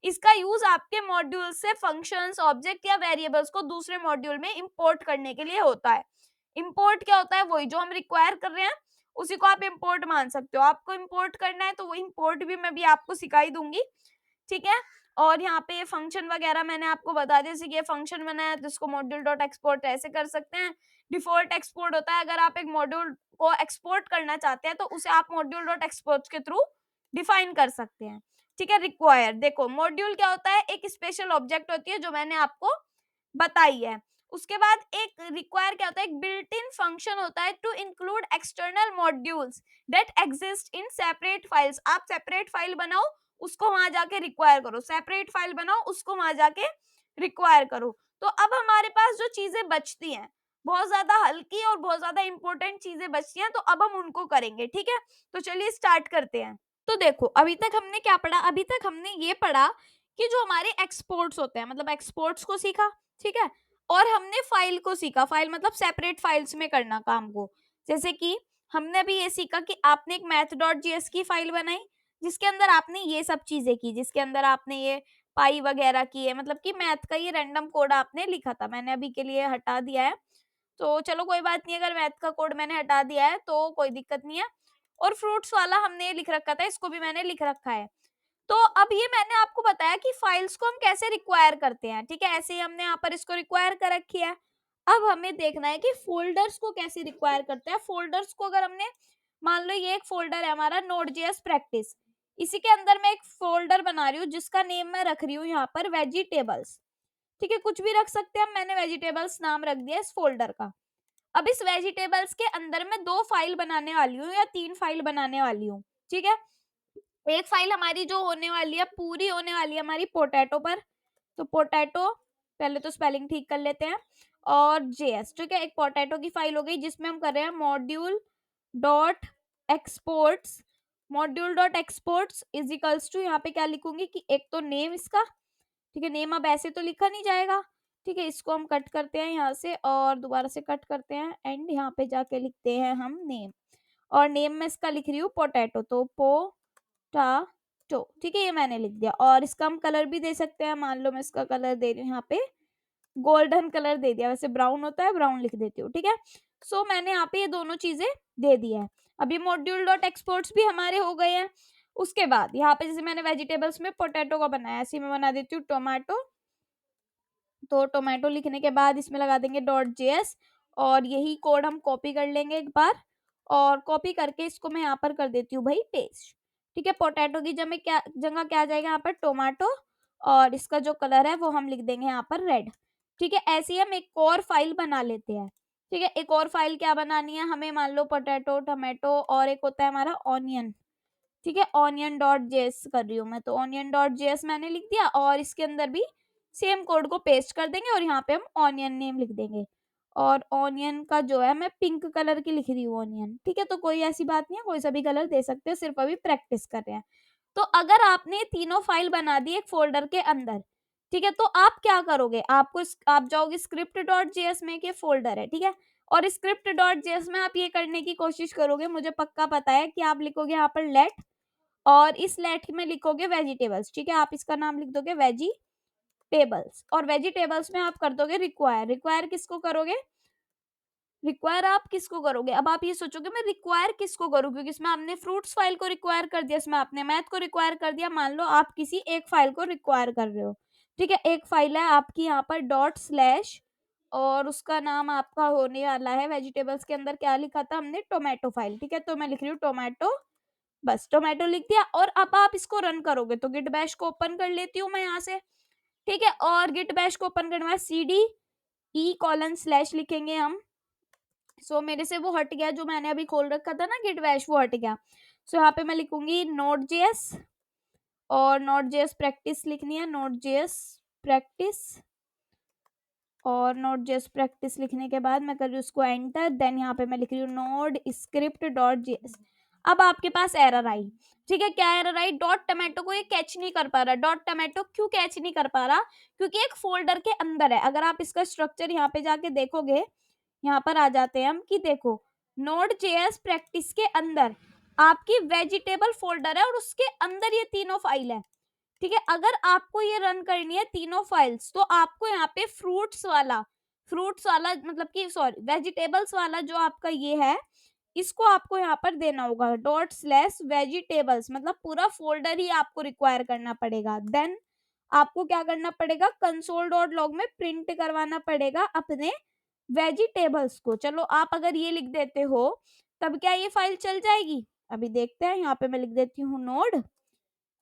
इसका यूज आपके मॉड्यूल से फंक्शंस, ऑब्जेक्ट या वेरिएबल्स को दूसरे मॉड्यूल में इंपोर्ट करने के लिए होता है। इंपोर्ट क्या होता है, वही जो हम रिक्वायर कर रहे हैं उसी को आप इंपोर्ट मान सकते हो। आपको इंपोर्ट करना है तो वो इंपोर्ट भी मैं भी आपको सिखाई दूंगी। ठीक है, और यहाँ पे फंक्शन वगैरह मैंने आपको बता दिया, जैसे कि ये फंक्शन बनाया जिसको मॉड्यूल डॉट एक्सपोर्ट ऐसे कर सकते हैं। डिफॉल्ट एक्सपोर्ट होता है, अगर आप एक मॉड्यूल को एक्सपोर्ट करना चाहते हैं तो उसे आप मॉड्यूल डॉट एक्सपोर्ट के थ्रू डिफाइन कर सकते हैं। ठीक है, रिक्वायर, देखो मॉड्यूल क्या होता है, एक स्पेशल ऑब्जेक्ट होती है जो मैंने आपको बताई है। उसके बाद एक रिक्वायर क्या होता है, एक बिल्ट इन फंक्शन होता है to include external modules that exist in separate files. आप सेपरेट फाइल बनाओ, उसको वहां जाके रिक्वायर करो, सेपरेट फाइल बनाओ, उसको वहां जाके रिक्वायर करो। तो अब हमारे पास जो चीजें बचती हैं, बहुत ज्यादा हल्की और बहुत ज्यादा इंपॉर्टेंट चीजें बचती हैं, तो अब हम उनको करेंगे। ठीक है, तो चलिए स्टार्ट करते हैं। तो देखो अभी तक हमने क्या पढ़ा, अभी तक हमने ये पढ़ा कि जो हमारे एक्सपोर्ट्स होते हैं, मतलब एक्सपोर्ट्स को सीखा। ठीक है, और हमने फाइल को सीखा, फाइल मतलब सेपरेट फाइल्स में करना काम को। जैसे कि हमने अभी ये सीखा कि आपने एक मैथ डॉट जीएस की फाइल बनाई, जिसके अंदर आपने ये सब चीजें की, जिसके अंदर आपने ये पाई वगैरह की है, मतलब कि मैथ का ये रैंडम कोड आपने लिखा था। मैंने अभी के लिए हटा दिया है, तो चलो कोई बात नहीं, अगर मैथ का कोड मैंने हटा दिया है तो कोई दिक्कत नहीं है। और फ्रूट्स वाला हमने ये लिख रखा था, इसको भी मैंने लिख रखा है। तो अब ये मैंने आपको बताया कि फाइल्स को हम कैसे रिक्वायर करते हैं। ठीक है, ऐसे ही हमने यहाँ पर इसको रिक्वायर कर रखी है। अब हमें देखना है कि फोल्डर्स को कैसे रिक्वायर करते हैं। फोल्डर्स को अगर हमने, मान लो ये एक फोल्डर है हमारा नोड जेएस प्रैक्टिस, इसी के अंदर मैं एक फोल्डर बना रही हूँ जिसका नेम मैं रख रही हूँ यहाँ पर वेजिटेबल्स। ठीक है, कुछ भी रख सकते हैं, मैंने वेजिटेबल्स नाम रख दिया इस फोल्डर का। अब इस वेजिटेबल्स के अंदर मैं 2 फाइल बनाने वाली हूँ या 3 फाइल बनाने वाली हूँ। ठीक है, एक फाइल हमारी जो होने वाली है, पूरी होने वाली है हमारी पोटैटो पर। तो पोटैटो, पहले तो स्पेलिंग ठीक कर लेते हैं, और जेएस। ठीक है, एक पोटैटो की फाइल हो गई जिसमें हम कर रहे हैं module dot exports. Module dot exports is equals to, यहाँ पे क्या लिखूंगी कि एक तो नेम इसका। ठीक है, नेम अब ऐसे तो लिखा नहीं जाएगा। ठीक है, इसको हम कट करते हैं यहाँ से और दोबारा से कट करते हैं, एंड यहाँ पे जाके लिखते हैं हम नेम। और नेम में इसका लिख रही हूँ पोटैटो, तो पोटाटो। ठीक है, ये मैंने लिख दिया। और इसका हम कलर भी दे सकते हैं, मान लो मैं इसका कलर दे रही हूँ यहाँ पे गोल्डन कलर दे दिया, वैसे ब्राउन होता है, ब्राउन लिख देती हूँ। ठीक है, सो मैंने यहाँ पे ये दोनों चीजें दे दी है। अभी मॉड्यूल डॉट एक्सपोर्ट्स भी हमारे हो गए हैं। उसके बाद यहाँ पे जैसे मैंने वेजिटेबल्स में पोटैटो का बनाया, ऐसे मैं बना देती हूँ टोमेटो। तो टोमेटो लिखने के बाद इसमें लगा देंगे डॉट जेएस, और यही कोड हम कॉपी कर लेंगे एक बार, और कॉपी करके इसको मैं यहाँ पर कर देती हूँ भाई पेस्ट। ठीक है, पोटैटो की जगह क्या आ जाएगा यहाँ पर टोमेटो, और इसका जो कलर है वो हम लिख देंगे यहाँ पर रेड। ठीक है, ऐसे ही हम एक और फाइल बना लेते हैं। ठीक है, एक और फाइल क्या बनानी है हमें, मान लो पोटैटो, टोमेटो, और एक होता है हमारा ऑनियन। ठीक है, ऑनियन डॉट जेएस कर रही हूँ मैं, तो ऑनियन डॉट जेएस मैंने लिख दिया, और इसके अंदर भी सेम कोड को पेस्ट कर देंगे और यहाँ पे हम ऑनियन नेम लिख देंगे। और ऑनियन का जो है मैं पिंक कलर की लिख रही हूँ ऑनियन। ठीक है, तो कोई ऐसी बात नहीं है, कोई सा भी कलर दे सकते हैं, सिर्फ अभी प्रैक्टिस कर रहे हैं। तो अगर आपने तीनों फाइल बना दी एक फोल्डर के अंदर, ठीक है, तो आप क्या करोगे, आप जाओगे स्क्रिप्ट डॉट जेएस में, के फोल्डर है। ठीक है, और स्क्रिप्ट डॉट जेएस में आप ये करने की कोशिश करोगे, मुझे पक्का पता है कि आप लिखोगे यहाँ पर लेट, और इस लेट में लिखोगे वेजिटेबल्स। ठीक है, आप इसका नाम लिख दोगे वेजिटेबल्स, और वेजिटेबल्स में आप कर दोगे रिक्वायर। रिक्वायर किसको करोगे, रिक्वायर आप किसको करोगे? अब आप ये सोचोगे मैं रिक्वायर किसको करूँ, क्योंकि इसमें आपने फ्रूट्स फाइल को रिक्वायर कर दिया, इसमें आपने मैथ को रिक्वायर कर दिया। मान लो आप किसी एक फाइल को रिक्वायर कर रहे हो, ठीक है? एक फाइल है आपकी यहाँ पर डॉट स्लैश, और उसका नाम आपका होने वाला है, वेजिटेबल्स के अंदर क्या लिखा था हमने, टोमेटो फाइल, ठीक है? तो मैं लिख रही हूँ टोमेटो, बस टोमेटो लिख दिया। और अब आप इसको रन करोगे तो गिट बैश को ओपन कर लेती हूँ मैं यहाँ से, ठीक है? और गिट बैश को ओपन करने के बाद cd e:/ लिखेंगे हम। सो मेरे से वो हट गया, जो मैंने अभी खोल रखा था ना गिट बैश, वो हट गया। सो यहाँ पे मैं लिखूंगी नोड जेएस, और नोड जेएस प्रैक्टिस लिखनी है, नोड जेएस प्रैक्टिस। और नोड जेएस प्रैक्टिस लिखने के बाद मैं कर रही हूँ उसको एंटर। देन यहाँ पे मैं लिख रही हूँ नोड स्क्रिप्ट डॉट जेएस। अब आपके पास एरर आई, ठीक है? क्या एरर आई? डॉट टोमेटो को ये कैच नहीं कर पा रहा। डॉट टोमेटो क्यों कैच नहीं कर पा रहा? क्योंकि एक फोल्डर के अंदर है। अगर आप इसका स्ट्रक्चर यहाँ पे जाके देखोगे, यहाँ पर आ जाते हैं हम कि देखो, नोड जेएस प्रैक्टिस के अंदर आपकी वेजिटेबल फोल्डर है और उसके अंदर ये तीनों फाइल है, ठीक है? अगर आपको ये रन करनी है तीनों फाइल्स, तो आपको यहाँ पे फ्रूट्स वाला मतलब कि सॉरी वेजिटेबल्स वाला जो आपका ये है, इसको आपको यहाँ पर देना होगा डॉट स्लैश वेजिटेबल्स, मतलब पूरा फोल्डर ही आपको रिक्वायर करना पड़ेगा। देन आपको क्या करना पड़ेगा, कंसोल डॉट लॉग में प्रिंट करवाना पड़ेगा अपने वेजिटेबल्स को। चलो आप अगर ये लिख देते हो तब क्या ये फाइल चल जाएगी? अभी देखते हैं। यहाँ पे मैं लिख देती हूँ नोड,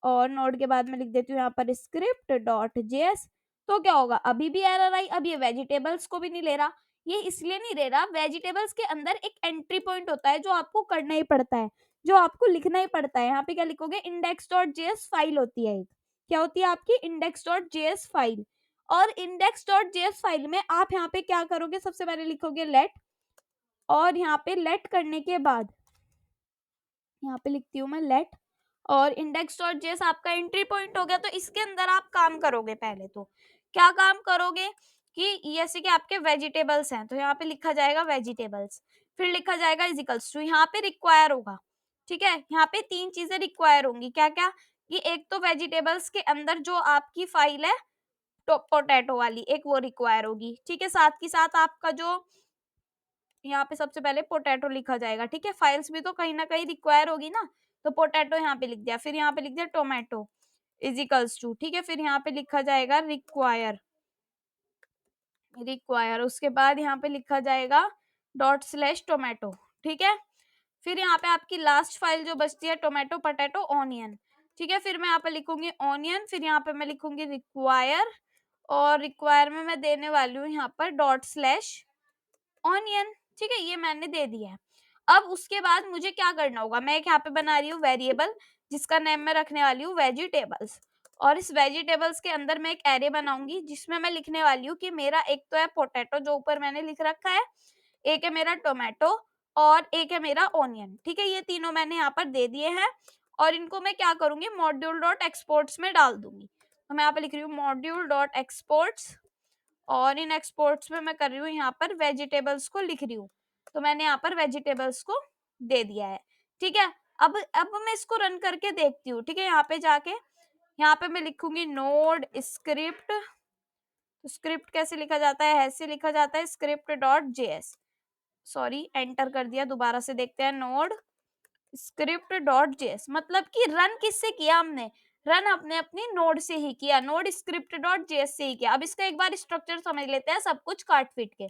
और नोड के बाद मैं लिख देती हूँ यहाँ पर स्क्रिप्ट डॉट जेएस। तो क्या होगा, अभी भी एरर आई। अब ये वेजिटेबल्स को भी नहीं ले रहा। ये इसलिए नहीं ले रहा, वेजिटेबल्स के अंदर एक एंट्री पॉइंट होता है जो आपको करना ही पड़ता है, जो आपको लिखना ही पड़ता है। यहाँ पे क्या लिखोगे, इंडेक्स डॉट जेएस फाइल होती है एक, क्या होती है आपकी, इंडेक्स डॉट जेएस फाइल। और इंडेक्स डॉट जेएस फाइल में आप यहाँ पे क्या करोगे, सबसे पहले लिखोगे लेट, और यहाँ पे लेट करने के बाद यहाँ पे लिखती हूँ मैं लेट, और इंडेक्स डॉट जेएस आपका एंट्री पॉइंट हो गया। तो इसके अंदर आप काम करोगे, पहले तो क्या काम करोगे कि जैसे कि आपके वेजिटेबल्स हैं तो यहाँ पे लिखा जाएगा वेजिटेबल्स, फिर लिखा जाएगा इजिकल्स टू, यहाँ पे रिक्वायर होगा, ठीक है? यहाँ पे तीन चीजें रिक्वायर होंगी, क्या क्या, कि एक तो वेजिटेबल्स के अंदर जो आपकी फाइल है पोटैटो वाली, एक वो रिक्वायर होगी, ठीक है? साथ ही साथ आपका जो यहाँ पे सबसे पहले पोटैटो लिखा जाएगा, ठीक है? फाइल्स भी तो कहीं ना कहीं रिक्वायर होगी ना, तो पोटैटो यहाँ पे लिख दिया। फिर यहाँ पे लिख दिया टोमेटो इजिकल्स टू, ठीक है? फिर यहाँ पे लिखा जाएगा रिक्वायर, उसके बाद यहाँ पे लिखा जाएगा डॉट स्लैश टोमेटो, ठीक है? फिर यहाँ पे आपकी लास्ट फाइल जो बचती है टोमेटो पोटैटो ऑनियन, ठीक है? फिर मैं यहाँ पे लिखूंगी ऑनियन, फिर यहाँ पे मैं लिखूंगी रिक्वायर, और रिक्वायर में मैं देने वाली हूँ यहाँ पर डॉट स्लैश ऑनियन, ठीक है? ये मैंने दे दिया है। अब उसके बाद मुझे क्या करना होगा, मैं एक यहाँ पे बना रही हूँ वेरिएबल जिसका नेम मैं रखने वाली हूँ वेजिटेबल्स, और इस वेजिटेबल्स के अंदर मैं एक एरे बनाऊंगी जिसमें मैं लिखने वाली हूँ कि मेरा एक तो है पोटैटो जो ऊपर मैंने लिख रखा है, एक है मेरा टोमेटो, और एक है मेरा ऑनियन, ठीक है? ये तीनों मैंने यहाँ पर दे दिए हैं, और इनको मैं क्या करूंगी, मॉड्यूल डॉट एक्सपोर्ट्स में डाल दूंगी। तो मैं यहाँ पे लिख रही हूँ मॉड्यूल डॉट एक्सपोर्ट्स, और इन एक्सपोर्ट्स में मैं कर रही हूँ यहाँ पर वेजिटेबल्स को लिख रही हूँ। तो मैंने यहाँ पर वेजिटेबल्स को दे दिया है, ठीक है? अब मैं इसको रन करके देखती हूँ, ठीक है? यहाँ पे जाके यहाँ पे मैं लिखूंगी नोड स्क्रिप्ट, स्क्रिप्ट कैसे लिखा जाता है, ऐसे लिखा जाता है script dot JS, sorry enter कर दिया, दोबारा से देखते हैं नोड स्क्रिप्ट डॉट जेएस, मतलब कि रन किससे किया हमने, रन अपने अपनी नोड से ही किया, नोड स्क्रिप्ट डॉट जेएस से ही किया। अब इसका एक बार स्ट्रक्चर समझ लेते हैं सब कुछ काट पीट के,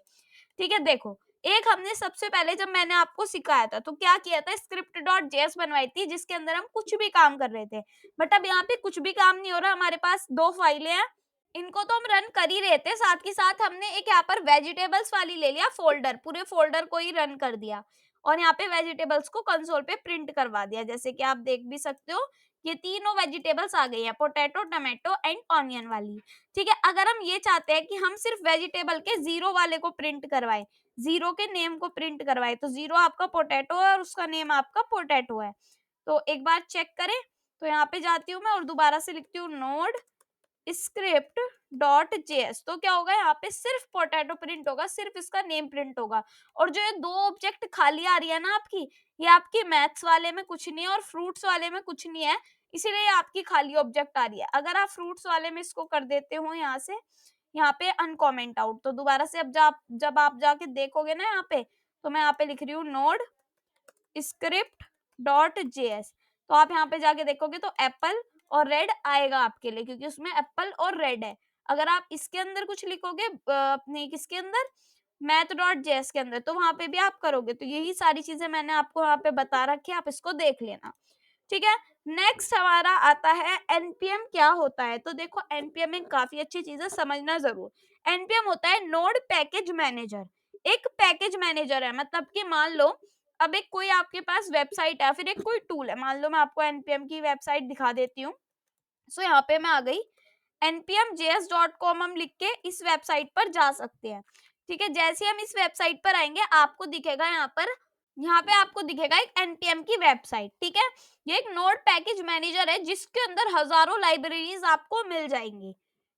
ठीक है? देखो, एक हमने सबसे पहले जब मैंने आपको सिखाया था तो क्या किया था, स्क्रिप्ट डॉट जेएस बनवाई थी जिसके अंदर हम कुछ भी काम कर रहे थे। बट अब यहाँ पे कुछ भी काम नहीं हो रहा, हमारे पास दो फाइलें हैं, इनको तो हम रन कर ही रहे थे, साथ ही साथ हमने एक यहाँ पर वेजिटेबल्स वाली ले लिया फोल्डर, पूरे फोल्डर को ही रन कर दिया, और यहाँ पे वेजिटेबल्स को कंसोल पे प्रिंट करवा दिया। जैसे कि आप देख भी सकते हो ये तीनों वेजिटेबल्स आ गई है, पोटैटो टोमेटो एंड ऑनियन वाली, ठीक है? अगर हम ये चाहते हैं कि हम सिर्फ वेजिटेबल के जीरो वाले को प्रिंट करवाए, जीरो के नेम को प्रिंट करवाए, तो जीरो आपका पोटैटो है और उसका नेम आपका पोटैटो है। तो एक बार चेक करें, तो यहाँ पे जाती हूँ मैं और दोबारा से लिखती हूँ नोड स्क्रिप्ट डॉट जेएस, तो क्या होगा, यहाँ पे सिर्फ पोटैटो प्रिंट होगा, सिर्फ इसका नेम प्रिंट होगा। और जो ये दो ऑब्जेक्ट खाली आ रही है ना आपकी, ये आपकी मैथ्स वाले में कुछ नहीं है और फ्रूट्स वाले में कुछ नहीं है, इसीलिए आपकी खाली ऑब्जेक्ट आ रही है। अगर आप फ्रूट्स वाले में इसको कर देते हो यहाँ से, यहाँ पे अनकॉमेंट आउट। तो दोबारा से अब जब आप जाके देखोगे ना यहाँ पे, तो मैं यहाँ पे लिख रही हूँ नोड स्क्रिप्ट डॉट जेएस। तो आप यहाँ पे जाके देखोगे तो एप्पल और रेड आएगा आपके लिए, क्योंकि उसमें एप्पल और रेड है। अगर आप इसके अंदर कुछ लिखोगे अपने किसके अंदर, मैथ डॉट जेएस के अंदर, तो वहां पे भी आप करोगे। तो यही सारी चीजें मैंने आपको यहाँ पे बता रखी है, आप इसको देख लेना, ठीक है। नेक्स्ट हमारा आता है एनपीएम क्या होता है। तो देखो एनपीएम एक काफी अच्छी चीज है, समझना जरूर। एनपीएम होता है नोड पैकेज मैनेजर। एक पैकेज मैनेजर है, मतलब कि मान लो अब एक कोई आपके पास वेबसाइट है, फिर एक कोई टूल है। मान लो मैं आपको एनपीएम की वेबसाइट दिखा देती हूँ। सो यहाँ पे मैं आ गई, npmjs.com हम लिख के इस वेबसाइट पर जा सकते हैं, ठीक है। जैसे हम इस वेबसाइट पर आएंगे, आपको दिखेगा यहाँ पे आपको दिखेगा एक npm की वेबसाइट, ठीक है। ये एक नोड पैकेज मैनेजर है, जिसके अंदर हजारों लाइब्रेरीज आपको मिल जाएंगी,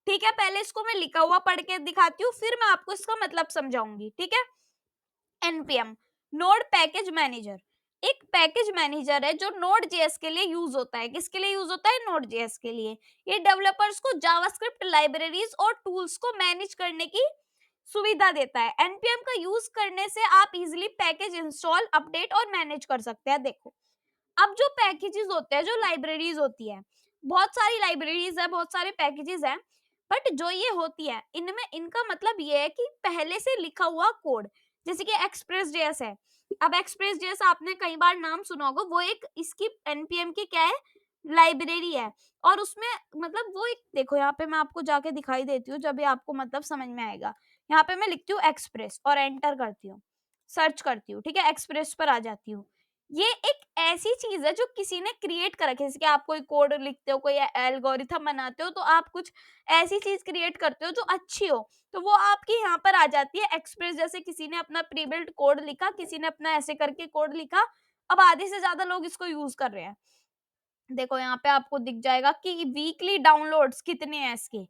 ठीक है। पहले इसको मैं लिखा हुआ पढ़ के दिखाती हूँ, फिर मैं आपको इसका मतलब समझाऊंगी, ठीक है। npm नोड पैकेज मैनेजर एक पैकेज मैनेजर है जो नोड जेएस के लिए यूज होता है। किसके लिए यूज होता है? नोड जेएस के लिए। ये डेवलपर्स को जावास्क्रिप्ट लाइब्रेरीज और टूल्स को मैनेज करने की सुविधा देता है। npm का यूज करने से आप इजिली पैकेज इंस्टॉल, अपडेट और मैनेज कर सकते हैं। देखो अब जो पैकेजेस होते हैं, जो लाइब्रेरीज होती है, बहुत सारी लाइब्रेरीज है, बहुत सारे पैकेजेस हैं, बट जो ये होती है इनमें इनका मतलब ये है कि पहले से लिखा हुआ कोड, जैसे कि एक्सप्रेस जेएस है। अब एक्सप्रेस जेएस आपने कई बार नाम सुना होगा, वो एक इसकी एनपीएम की क्या है, लाइब्रेरी है। और उसमें मतलब वो एक, देखो यहाँ पे मैं आपको जाके दिखाई देती हूँ, जब ये आपको मतलब समझ में आएगा। यहाँ पे मैं लिखती हूँ एक्सप्रेस और एंटर करती हूँ, सर्च करती हूँ, ठीक है, एक्सप्रेस पर आ जाती हूँ। ये एक ऐसी चीज है जो किसी ने क्रिएट कर रखी है। जैसे कि आप कोई कोड लिखते हो, कोई एल्गोरिथम बनाते हो, तो आप कुछ ऐसी चीज क्रिएट करते हो जो अच्छी हो, तो वो आपकी यहाँ पर आ जाती है एक्सप्रेस। जैसे किसी ने अपना प्री बिल्ट कोड लिखा, किसी ने अपना ऐसे करके कोड लिखा, अब आधे से ज्यादा लोग इसको यूज कर रहे हैं। देखो यहाँ पे आपको दिख जाएगा कि वीकली डाउनलोड्स कितने हैं इसके,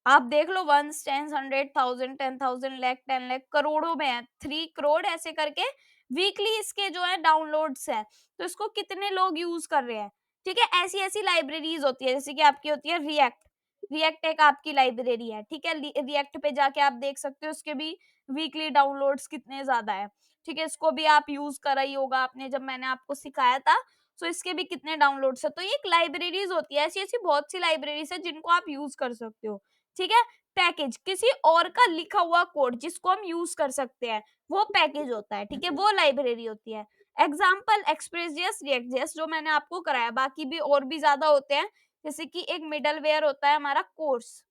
आप देख लो, 1 10 100 1000 10,000 लाख 10 लाख करोड़ों में है, 3 करोड़ ऐसे करके वीकली इसके जो है डाउनलोड्स है। तो इसको कितने लोग यूज कर रहे हैं, ठीक है। ऐसी ऐसी लाइब्रेरीज होती है, जैसे कि आपकी होती है रिएक्ट। रिएक्ट एक आपकी लाइब्रेरी है, ठीक है। रिएक्ट पे जाके आप देख सकते हो उसके भी वीकली डाउनलोड्स कितने ज्यादा है, ठीक है। इसको भी आप यूज करा ही होगा आपने, जब मैंने आपको सिखाया था। सो इसके भी कितने डाउनलोड्स है। तो ये एक लाइब्रेरीज होती है, ऐसी ऐसी बहुत सी लाइब्रेरीज है जिनको आप यूज कर सकते हो, ठीक है। पैकेज किसी और का लिखा हुआ कोड जिसको हम यूज कर सकते हैं, वो पैकेज होता है, ठीक है, वो लाइब्रेरी होती है। Example express JS, react JS जो मैंने आपको कराया, बाकी भी और भी ज्यादा होते हैं। जैसे कि एक मिडल वेयर होता है हमारा कोर्स,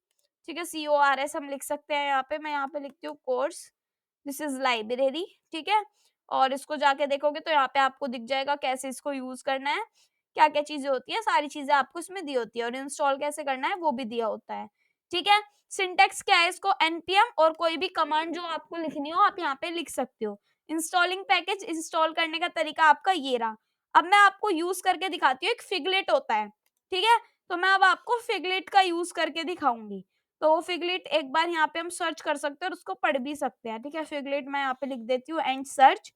ठीक है, CORS हम लिख सकते हैं। यहाँ पे मैं यहाँ पे लिखती हूँ कोर्स, दिस इज लाइब्रेरी, ठीक है। और इसको जाके देखोगे तो यहाँ पे आपको दिख जाएगा कैसे इसको यूज करना है, क्या क्या चीजें होती है, सारी चीजें आपको इसमें दी होती है, और इंस्टॉल कैसे करना है वो भी दिया होता है, ठीक है। सिंटेक्स क्या है, इसको npm और कोई भी कमांड जो आपको लिखनी हो आप यहाँ पे लिख सकते हो। इंस्टॉलिंग पैकेज इंस्टॉल करने का तरीका आपका ये रहा। अब मैं आपको यूज करके दिखाती हूँ। एक फिगलेट होता है, ठीक है, तो मैं अब आपको फिगलेट का यूज करके दिखाऊंगी। तो फिगलेट एक बार यहाँ पे हम सर्च कर सकते हैं और उसको पढ़ भी सकते हैं, ठीक है। फिगलेट मैं यहाँ पे लिख देती हूँ एंड सर्च।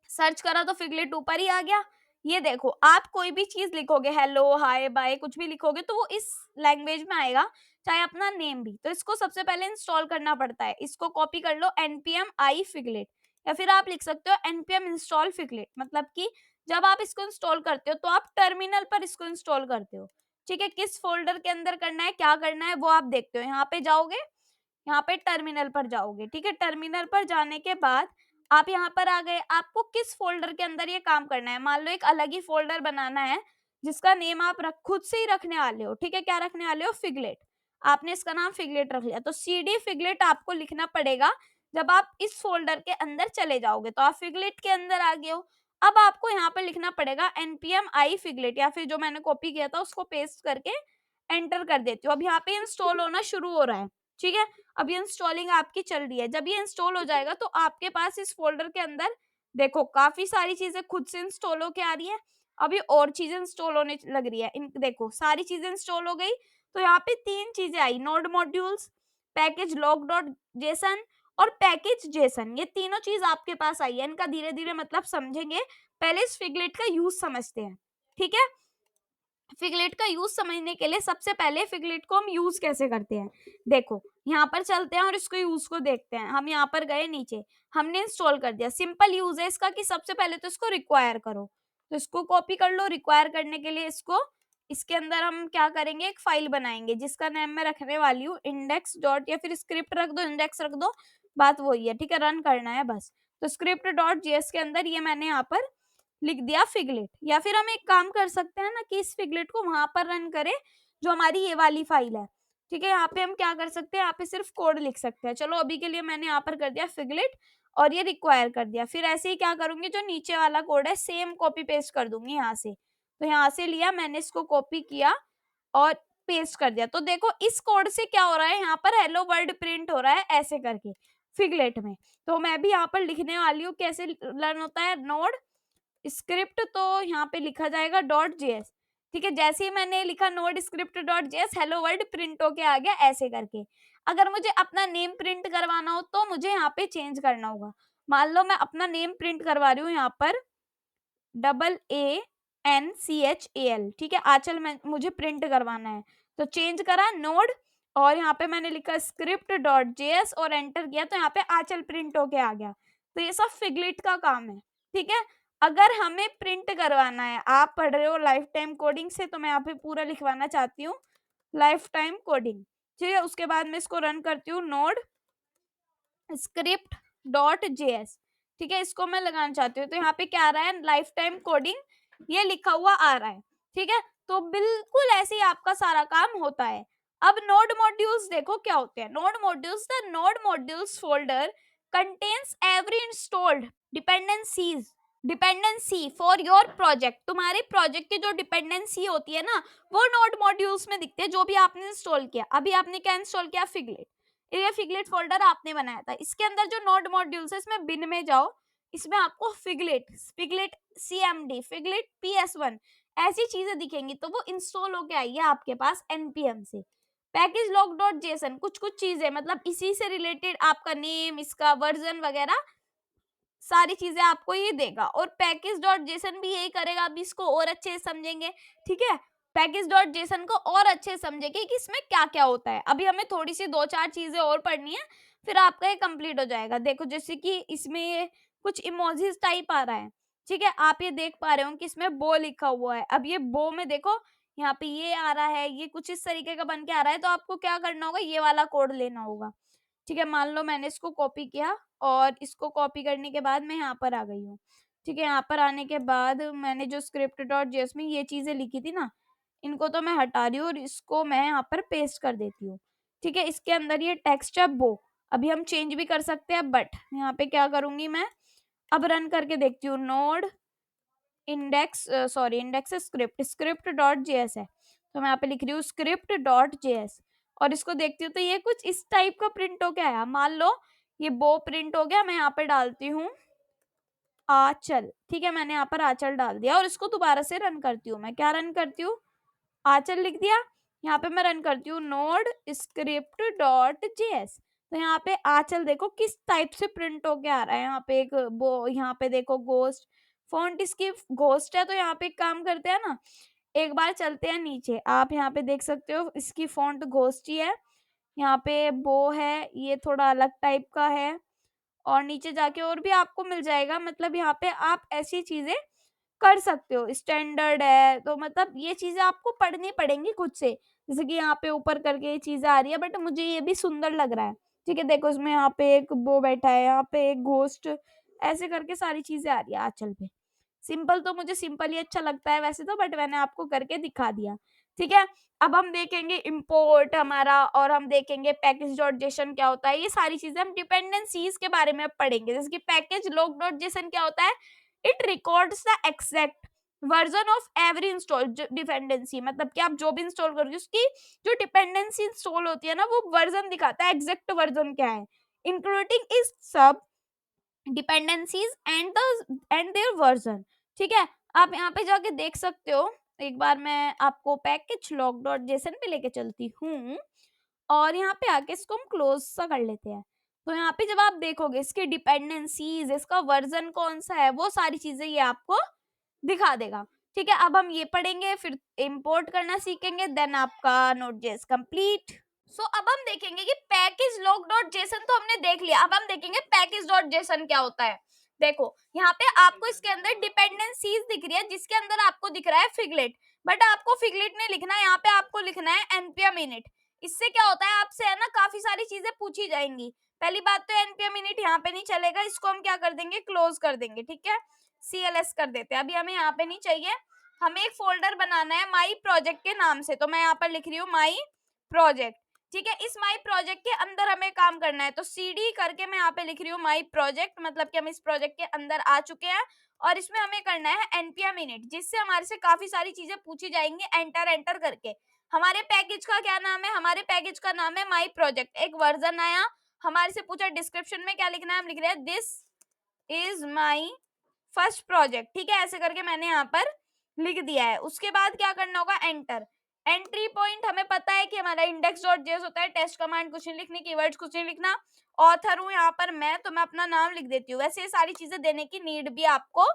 सर्च करा तो फिगलेट ऊपर ही आ गया। ये देखो आप कोई भी चीज लिखोगे, हेलो हाय बाय कुछ भी लिखोगे, तो वो इस लैंग्वेज में आएगा, चाहे अपना नेम भी। तो इसको सबसे पहले इंस्टॉल करना पड़ता है। इसको कॉपी कर लो, npm i फिगलेट, या फिर आप लिख सकते हो npm इंस्टॉल फिगलेट। मतलब कि जब आप इसको इंस्टॉल करते हो तो आप टर्मिनल पर इसको इंस्टॉल करते हो, ठीक है। किस फोल्डर के अंदर करना है, क्या करना है, वो आप देखते हो। यहाँ पे जाओगे, यहाँ पे टर्मिनल पर जाओगे, ठीक है। टर्मिनल पर जाने के बाद आप यहाँ पर आ गए। आपको किस फोल्डर के अंदर ये काम करना है, मान लो एक अलग ही फोल्डर बनाना है जिसका नेम आप खुद से ही रखने वाले हो, ठीक है। क्या रखने वाले हो, फिगलेट। आपने इसका नाम फिगलेट रख लिया, तो CD फिगलेट आपको लिखना पड़ेगा। जब आप इस फोल्डर के अंदर चले जाओगे तो आप फिगलेट के अंदर आ गए हो। अब आपको यहाँ पर लिखना पड़ेगा npm i फिगलेट, या फिर जो मैंने कॉपी किया था उसको पेस्ट करके एंटर कर देती हूँ। अब यहाँ पे इंस्टॉल होना शुरू हो रहा है, ठीक है। अब ये इंस्टॉलिंग आपकी चल रही है। जब ये इंस्टॉल हो जाएगा तो आपके पास इस फोल्डर के अंदर देखो काफी सारी चीजें खुद से इंस्टॉल होके आ रही है। अभी और चीजें इंस्टॉल होने लग रही है। इन देखो सारी चीजें इंस्टॉल हो गई। तो यहाँ पे 3 चीजें आई, node modules, package lock dot JSON और पैकेज जेसन। ये तीनों चीज आपके पास आई है। इनका धीरे धीरे मतलब समझेंगे, पहले इस फिगलेट का यूज समझते हैं, ठीक है। फिगलेट का यूज समझने के लिए सबसे पहले फिगलेट को हम यूज कैसे करते हैं, देखो यहाँ पर चलते हैं और इसको यूज को देखते हैं। हम यहाँ पर गए नीचे, हमने इंस्टॉल कर दिया। सिंपल यूज है इसका कि सबसे पहले तो इसको रिक्वायर करो, तो इसको कॉपी कर लो। रिक्वायर करने के लिए इसको, इसके अंदर हम क्या करेंगे, एक फाइल बनाएंगे जिसका नेम मैं रखने वाली हूँ इंडेक्स डॉट, या फिर स्क्रिप्ट रख दो, इंडेक्स रख दो, बात वही है, ठीक है। रन करना है बस। तो स्क्रिप्ट डॉट जेएस के अंदर ये मैंने यहाँ पर लिख दिया फिगलेट। या फिर हम एक काम कर सकते हैं ना कि इस फिगलेट को वहां पर रन करें जो हमारी ये वाली फाइल है, ठीक है। यहाँ पे हम क्या कर सकते हैं, यहाँ पे सिर्फ कोड लिख सकते हैं। चलो अभी के लिए मैंने यहाँ पर कर दिया फिगलेट और ये रिक्वायर कर दिया। फिर ऐसे ही क्या करूंगी, जो नीचे वाला कोड है सेम कॉपी पेस्ट कर दूंगी यहाँ से। तो यहाँ से लिया मैंने, इसको कॉपी किया और पेस्ट कर दिया। तो देखो इस कोड से क्या हो रहा है, यहाँ पर हेलो वर्ल्ड प्रिंट हो रहा है ऐसे करके फिगलेट में। तो मैं भी यहाँ पर लिखने वाली हूँ कैसे लर्न होता है, नोड स्क्रिप्ट, तो यहाँ पे लिखा जाएगा डॉट जेएस, ठीक है। जैसे ही मैंने लिखा node script dot JS, hello world print होके आ गया ऐसे करके। अगर मुझे अपना नेम प्रिंट करवाना हो तो मुझे यहाँ पे चेंज करना होगा। मान लो मैं अपना नेम प्रिंट करवा रही हूँ यहाँ पर AANCHAL, ठीक है, आंचल में मुझे प्रिंट करवाना है। तो चेंज करा नोड और यहाँ पे मैंने लिखा स्क्रिप्ट डॉट जेएस और एंटर किया, तो यहाँ पे आंचल प्रिंट होके आ गया। तो ये सब फिगलेट का काम है, ठीक है। अगर हमें प्रिंट करवाना है, आप पढ़ रहे हो लाइफ टाइम कोडिंग से, तो मैं यहाँ पे पूरा लिखवाना चाहती हूँ लाइफ टाइम कोडिंग, ठीक है। उसके बाद मैं इसको रन करती हूँ नोड स्क्रिप्ट डॉट जेएस, ठीक है, इसको मैं लगाना चाहती हूँ। तो यहाँ पे क्या आ रहा है, लाइफ टाइम कोडिंग ये लिखा हुआ आ रहा है, ठीक है। तो बिल्कुल ऐसे ही आपका सारा काम होता है। अब नोड मॉड्यूल्स देखो क्या होते हैं। Node modules, the node modules folder contains every installed dependency for your project. तुम्हारे प्रोजेक्ट की जो डिपेंडेंसी होती है ना, वो नोड मॉड्यूल्स में दिखते हैं, जो भी आपने इंस्टॉल किया। अभी आपने क्या इंस्टॉल किया, फिगलेट, ये फिगलेट फोल्डर आपने बनाया था। इसके अंदर जो नोड मॉड्यूल्स है, इसमें बिन में जाओ, इसमें आपको फिगलेट फिगलेट CMD फिगलेट PS1 ऐसी चीजें दिखेंगी, तो वो इंस्टॉल होके आई है आपके पास npm से। पैकेज लॉग डॉट जेसन, कुछ कुछ चीजें मतलब इसी से रिलेटेड आपका नेम, इसका वर्जन वगैरह सारी चीजें आपको ये देगा। और पैकेज डॉट जेसन भी यही करेगा। अब इसको और अच्छे से समझेंगे, ठीक है। पैकेज डॉट जेसन को और अच्छे से समझेंगे कि इसमें क्या क्या होता है। अभी हमें थोड़ी सी 2-4 चीजें और पढ़नी है, फिर आपका ये कंप्लीट हो जाएगा। देखो जैसे कि इसमें ये कुछ इमोजीज टाइप आ रहा है, ठीक है। आप ये देख पा रहे हो कि इसमें बो लिखा हुआ है। अब ये बो में देखो यहाँ पे ये आ रहा है, ये कुछ इस तरीके का बन के आ रहा है। तो आपको क्या करना होगा, ये वाला कोड लेना होगा, ठीक है। मान लो मैंने इसको कॉपी किया और इसको कॉपी करने के बाद मैं यहाँ पर आ गई हूँ, ठीक है। यहाँ पर आने के बाद मैंने जो स्क्रिप्ट डॉट जेएस में ये चीजें लिखी थी ना, इनको तो मैं हटा रही हूँ और इसको मैं यहाँ पर पेस्ट कर देती हूँ, ठीक है। इसके अंदर ये टेक्स्ट है वो, अभी हम चेंज भी कर सकते हैं, बट यहाँ पे क्या करूंगी मैं, अब रन करके देखती हूँ। Node index script dot JS है, तो मैं यहाँ पे लिख रही हूँ स्क्रिप्ट डॉट जेएस और इसको देखती हूँ तो ये कुछ इस टाइप का प्रिंट हो के आया। मान लो ये बो प्रिंट हो गया। मैं यहाँ पे डालती हूँ आंचल, ठीक है, मैंने यहाँ पर आंचल डाल दिया और इसको दोबारा से रन करती हूँ। मैं क्या रन करती हूँ, आंचल लिख दिया। यहाँ पे मैं रन करती हूँ नोड स्क्रिप्ट डॉट जेएस, तो यहाँ पे आंचल देखो किस टाइप से प्रिंट होके आ रहा है। यहाँ पे एक वो, यहाँ पे देखो गोस्ट फॉन्ट इसकी घोस्ट है। तो यहाँ पे एक काम करते हैं ना, एक बार चलते हैं नीचे, आप यहाँ पे देख सकते हो इसकी फॉन्ट घोस्ट ही है। यहाँ पे बो है, ये थोड़ा अलग टाइप का है और नीचे जाके और भी आपको मिल जाएगा। मतलब यहाँ पे आप ऐसी चीजें कर सकते हो, स्टैंडर्ड है। तो मतलब ये चीजें आपको पढ़नी पड़ेंगी खुद से। जैसे कि यहाँ पे ऊपर करके ये चीजें आ रही है, बट मुझे ये भी सुंदर लग रहा है, ठीक है। देखो इसमें यहाँ पे एक बो बैठा है, यहाँ पे एक घोस्ट, ऐसे करके सारी चीजें आ रही है आंचल पे। सिंपल तो मुझे सिंपल ही अच्छा लगता है वैसे तो, बट मैंने आपको करके दिखा दिया, ठीक है। अब हम देखेंगे इंपोर्ट हमारा, और हम देखेंगे पैकेज डॉट जेसन क्या होता है। ये सारी चीजें हम डिपेंडेंसीज के बारे में पढ़ेंगे। जैसे कि पैकेज लॉग डॉट जेसन क्या होता है, it records the exact version of every install dependency. मतलब कि आप जो भी इंस्टॉल करोगे उसकी जो डिपेंडेंसी इंस्टॉल होती है ना, वो वर्जन दिखाता है, एग्जैक्ट वर्जन क्या है, इंक्लूडिंग इस सब डिपेंडेंसीज एंड देयर वर्जन, ठीक है। आप यहाँ पे जाके देख सकते हो। एक बार मैं आपको पैकेज लॉग डॉट जेसन पे लेके चलती हूँ और यहाँ पे आके इसको हम क्लोज सा कर लेते हैं। तो यहाँ पे जब आप देखोगे इसकी डिपेंडेंसीज, इसका वर्जन कौन सा है, वो सारी चीजें ये आपको दिखा देगा। ठीक है, अब हम ये पढ़ेंगे, फिर इंपोर्ट करना सीखेंगे, देन आपका Node.js कंप्लीट। सो अब हम देखेंगे कि पैकेज लॉग डॉट जेसन तो हमने देख लिया, अब हम देखेंगे पैकेज डॉट जेसन क्या होता है। देखो यहाँ पे आपको इसके अंदर डिपेंडेंसीज दिख रही है, जिसके अंदर आपको दिख रहा है फिगलेट, बट आपको फिगलेट नहीं लिखना है, यहाँ पे आपको लिखना है npm init। इससे क्या होता है, आपसे है ना काफी सारी चीजें पूछी जाएंगी। पहली बात तो npm init यहाँ पे नहीं चलेगा, इसको हम क्या कर देंगे, क्लोज कर देंगे। ठीक है, cls कर देते हैं, अभी हमें यहाँ पे नहीं चाहिए। हमें एक फोल्डर बनाना है माई प्रोजेक्ट के नाम से, तो मैं यहाँ पर लिख रही हूँ माई प्रोजेक्ट। ठीक है, इस माई प्रोजेक्ट के अंदर हमें काम करना है, तो cd करके मैं यहाँ पे लिख रही हूँ माई प्रोजेक्ट, मतलब कि हम इस प्रोजेक्ट के अंदर आ चुके हैं। और इसमें हमें करना है npm init, जिससे हमारे से काफी सारी चीजें पूछी जाएंगी एंटर एंटर करके। हमारे पैकेज का क्या नाम है, हमारे पैकेज का नाम है माई प्रोजेक्ट। एक वर्जन आया, हमारे से पूछा डिस्क्रिप्शन में क्या लिखना है, हम लिख रहे हैं this is my first project. ठीक है, ऐसे करके मैंने यहाँ पर लिख दिया है। उसके बाद क्या करना होगा, एंटर। एंट्री पॉइंट हमें पता है कि हमारा index.js होता है, टेस्ट कमांड कुछ नहीं लिखनी, कीवर्ड्स कुछ नहीं लिखना। ऑथर हूँ यहाँ पर मैं, तो मैं अपना नाम लिख देती हूँ। वैसे ये सारी चीजें देने की नीड भी आपको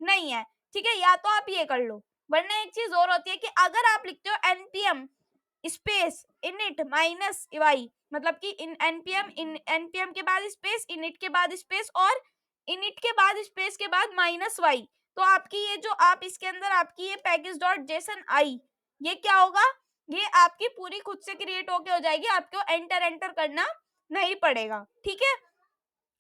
नहीं है। ठीक है, या तो आप ये कर लो, वरना एक चीज और होती है कि अगर आप लिखते हो npm space init minus y, मतलब कि npm के बाद स्पेस, init के बाद स्पेस और init के बाद स्पेस के बाद माइनस y, तो आपकी ये जो आप इसके अंदर आपकी ये पैकेज डॉट जेसन आई, ये क्या होगा, ये आपकी पूरी खुद से क्रिएट होके हो जाएगी, आपको एंटर एंटर करना नहीं पड़ेगा। ठीक है,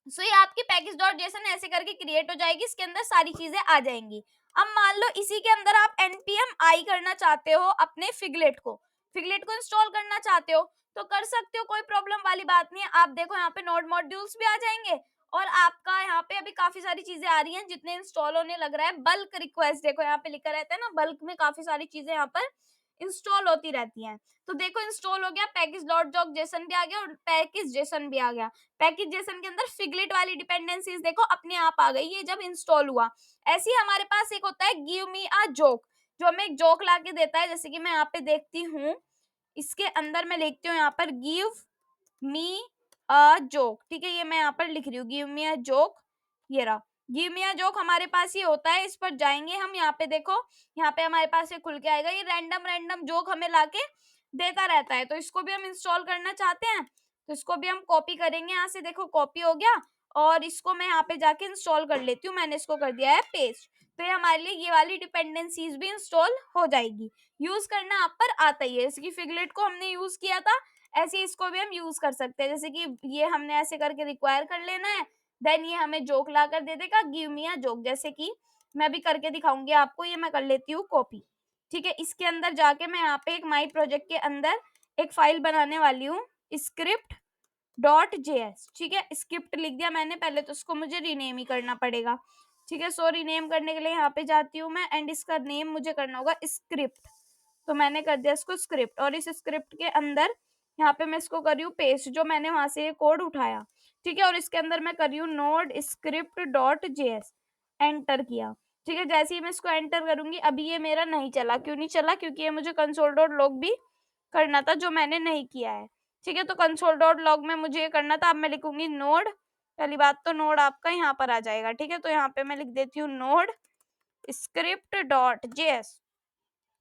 सो ये आपकी पैकेज डॉट जेसन ऐसे करके क्रिएट हो जाएगी, इसके अंदर सारी चीजें आ जाएंगी। अब मान लो इसी के अंदर आप npm i करना चाहते हो, अपने फिगलेट को इंस्टॉल करना चाहते हो, तो कर सकते हो, कोई प्रॉब्लम वाली बात नहीं है। आप देखो यहाँ पे नोड मॉड्यूल्स भी आ जाएंगे, और आपका यहाँ पे अभी काफी सारी चीजें आ रही हैं, जितने इंस्टॉल होने लग रहा है। बल्क रिक्वेस्ट देखो यहाँ पे लिखा रहता है ना, बल्क में काफी सारी चीजें यहाँ पर इंस्टॉल होती रहती हैं। तो देखो इंस्टॉल हो गया, पैकेज डॉट डॉक जेसन भी आ गया और पैकेज जेसन भी आ गया। पैकेज जेसन के अंदर फिगलेट वाली डिपेंडेंसीज देखो अपने आप आ गई, ये जब इंस्टॉल हुआ। ऐसे ही हमारे पास एक होता है गिव मी अ जोक, जो हमें एक जोक ला के देता है। जैसे कि मैं यहाँ पे देखती हूँ, इसके अंदर मैं लिखती हूँ यहाँ पर गिव मी अ जोक। ठीक है, ये मैं यहाँ पर लिख रही हूँ गिव मी अ जोक, ये रहा गिव मी अ जोक। हमारे पास ये होता है, इस पर जाएंगे हम, यहाँ पे देखो, यहाँ पे हमारे पास ये खुल के आएगा, ये रैंडम रैंडम जोक हमें लाके देता रहता है। तो इसको भी हम इंस्टॉल करना चाहते हैं, तो इसको भी हम कॉपी करेंगे, यहाँ से देखो कॉपी हो गया, और इसको मैं यहाँ पे जाके इंस्टॉल कर लेती हूँ। मैंने इसको कर दिया है पेस्ट, तो ये हमारे लिए ये वाली डिपेंडेंसीज भी इंस्टॉल हो जाएगी। यूज करना आप पर आता ही है, जैसे कि फिगलेट को हमने यूज किया था, ऐसे इसको भी हम यूज कर सकते हैं। जैसे कि ये हमने ऐसे करके रिक्वायर कर लेना है, देन ये हमें जोक ला कर दे देगा, गिव मी अ जोक। जैसे कि मैं भी करके दिखाऊंगी आपको, ये मैं कर लेती हूँ कॉपी। ठीक है, इसके अंदर जाके मैं यहाँ पे एक माई प्रोजेक्ट के अंदर एक फाइल बनाने वाली हूँ, स्क्रिप्ट डॉट जेएस। ठीक है, स्क्रिप्ट लिख दिया मैंने, पहले तो उसको मुझे रीनेम ही करना पड़ेगा। ठीक है, सो रीनेम करने के लिए यहाँ पे जाती हूँ मैं, एंड इसका नेम मुझे करना होगा स्क्रिप्ट। तो मैंने कर दिया इसको स्क्रिप्ट, और इस स्क्रिप्ट के अंदर यहाँ पे मैं इसको कर रही हूँ पेस्ट, जो मैंने वहां से ये कोड उठाया। ठीक है, और इसके अंदर मैं कर रही हूँ node script dot JS, enter किया। ठीक है, जैसे ही मैं इसको एंटर करूंगी, अभी ये मेरा नहीं चला। क्यों नहीं चला, क्योंकि ये मुझे कंसोल डॉट लॉग भी करना था, जो मैंने नहीं किया है। ठीक है, तो कंसोल डॉट लॉग में मुझे ये करना था। अब मैं लिखूंगी नोड, पहली बात तो नोड आपका यहाँ पर आ जाएगा। ठीक है, तो यहाँ पे मैं लिख देती हूँ नोड स्क्रिप्ट डॉट जेएस।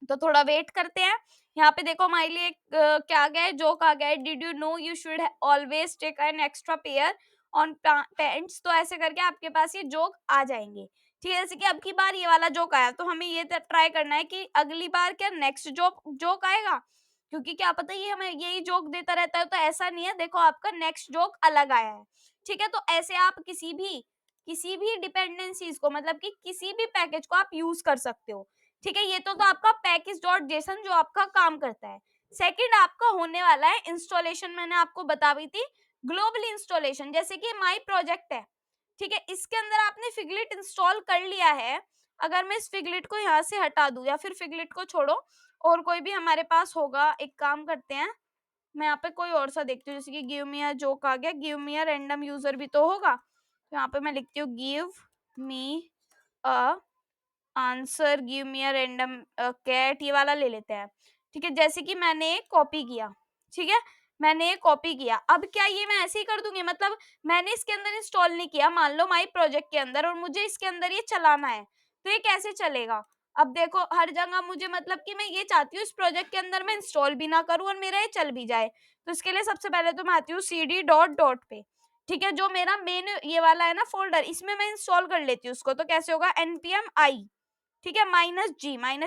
तो थोड़ा वेट करते हैं। यहाँ पे देखो हमारे लिए क्या आ गया है, जोक आ गया है, did you know you should always take an extra pair on pants. तो ऐसे करके आपके पास ये जोक आ जाएंगे। ठीक है, जैसे कि अब की बार ये वाला जोक आया, तो हमें ये ट्राई करना है कि अगली बार क्या नेक्स्ट जोक आएगा, क्योंकि क्या पता ये हमें यही जोक देता रहता है। तो ऐसा नहीं है, देखो आपका नेक्स्ट जोक अलग आया है। ठीक है, तो ऐसे आप किसी भी डिपेंडेंसीज को, मतलब कि किसी भी पैकेज को आप यूज कर सकते हो। ठीक है, ये तो आपका पैकेज डॉट जेसन जो आपका काम करता है। सेकंड आपका होने वाला है इंस्टॉलेशन, मैंने आपको बता दी थी ग्लोबल इंस्टॉलेशन। जैसे कि माई प्रोजेक्ट है, ठीक है, इसके अंदर आपने फिगलेट इंस्टॉल कर लिया है। अगर मैं इस फिगलेट को यहाँ से हटा दूं, या फिर फिगलेट को छोड़ो और कोई भी हमारे पास होगा, एक काम करते हैं, मैं यहाँ पे कोई और सा देखती हूँ, जैसे कि गिव मी अ जोक आ गया, give me a random user भी तो होगा, तो यहाँ पे मैं लिखती हूँ give me a answer, give me a random cat, ये वाला ले लेते हैं। ठीक है, जैसे कि मैंने एक कॉपी किया। ठीक है, मैंने एक कॉपी किया, अब क्या ये मैं ऐसे ही कर दूंगी, मतलब मैंने इसके अंदर इंस्टॉल नहीं किया, मान लो माई प्रोजेक्ट के अंदर, और मुझे इसके अंदर ये चलाना है, तो ये कैसे चलेगा। अब देखो हर जगह मुझे मतलब कि मैं ये चाहती हूँ इस प्रोजेक्ट के अंदर मैं इंस्टॉल भी ना करूँ और मेरा ये चल भी जाए। तो इसके लिए सबसे पहले तो मैं आती हूँ cd डॉट डॉट पे, ठीक है, जो मेरा मेन ये वाला है ना फोल्डर, इसमें मैं इंस्टॉल कर लेती हूँ उसको। तो कैसे होगा, npm i, ठीक है, माइनस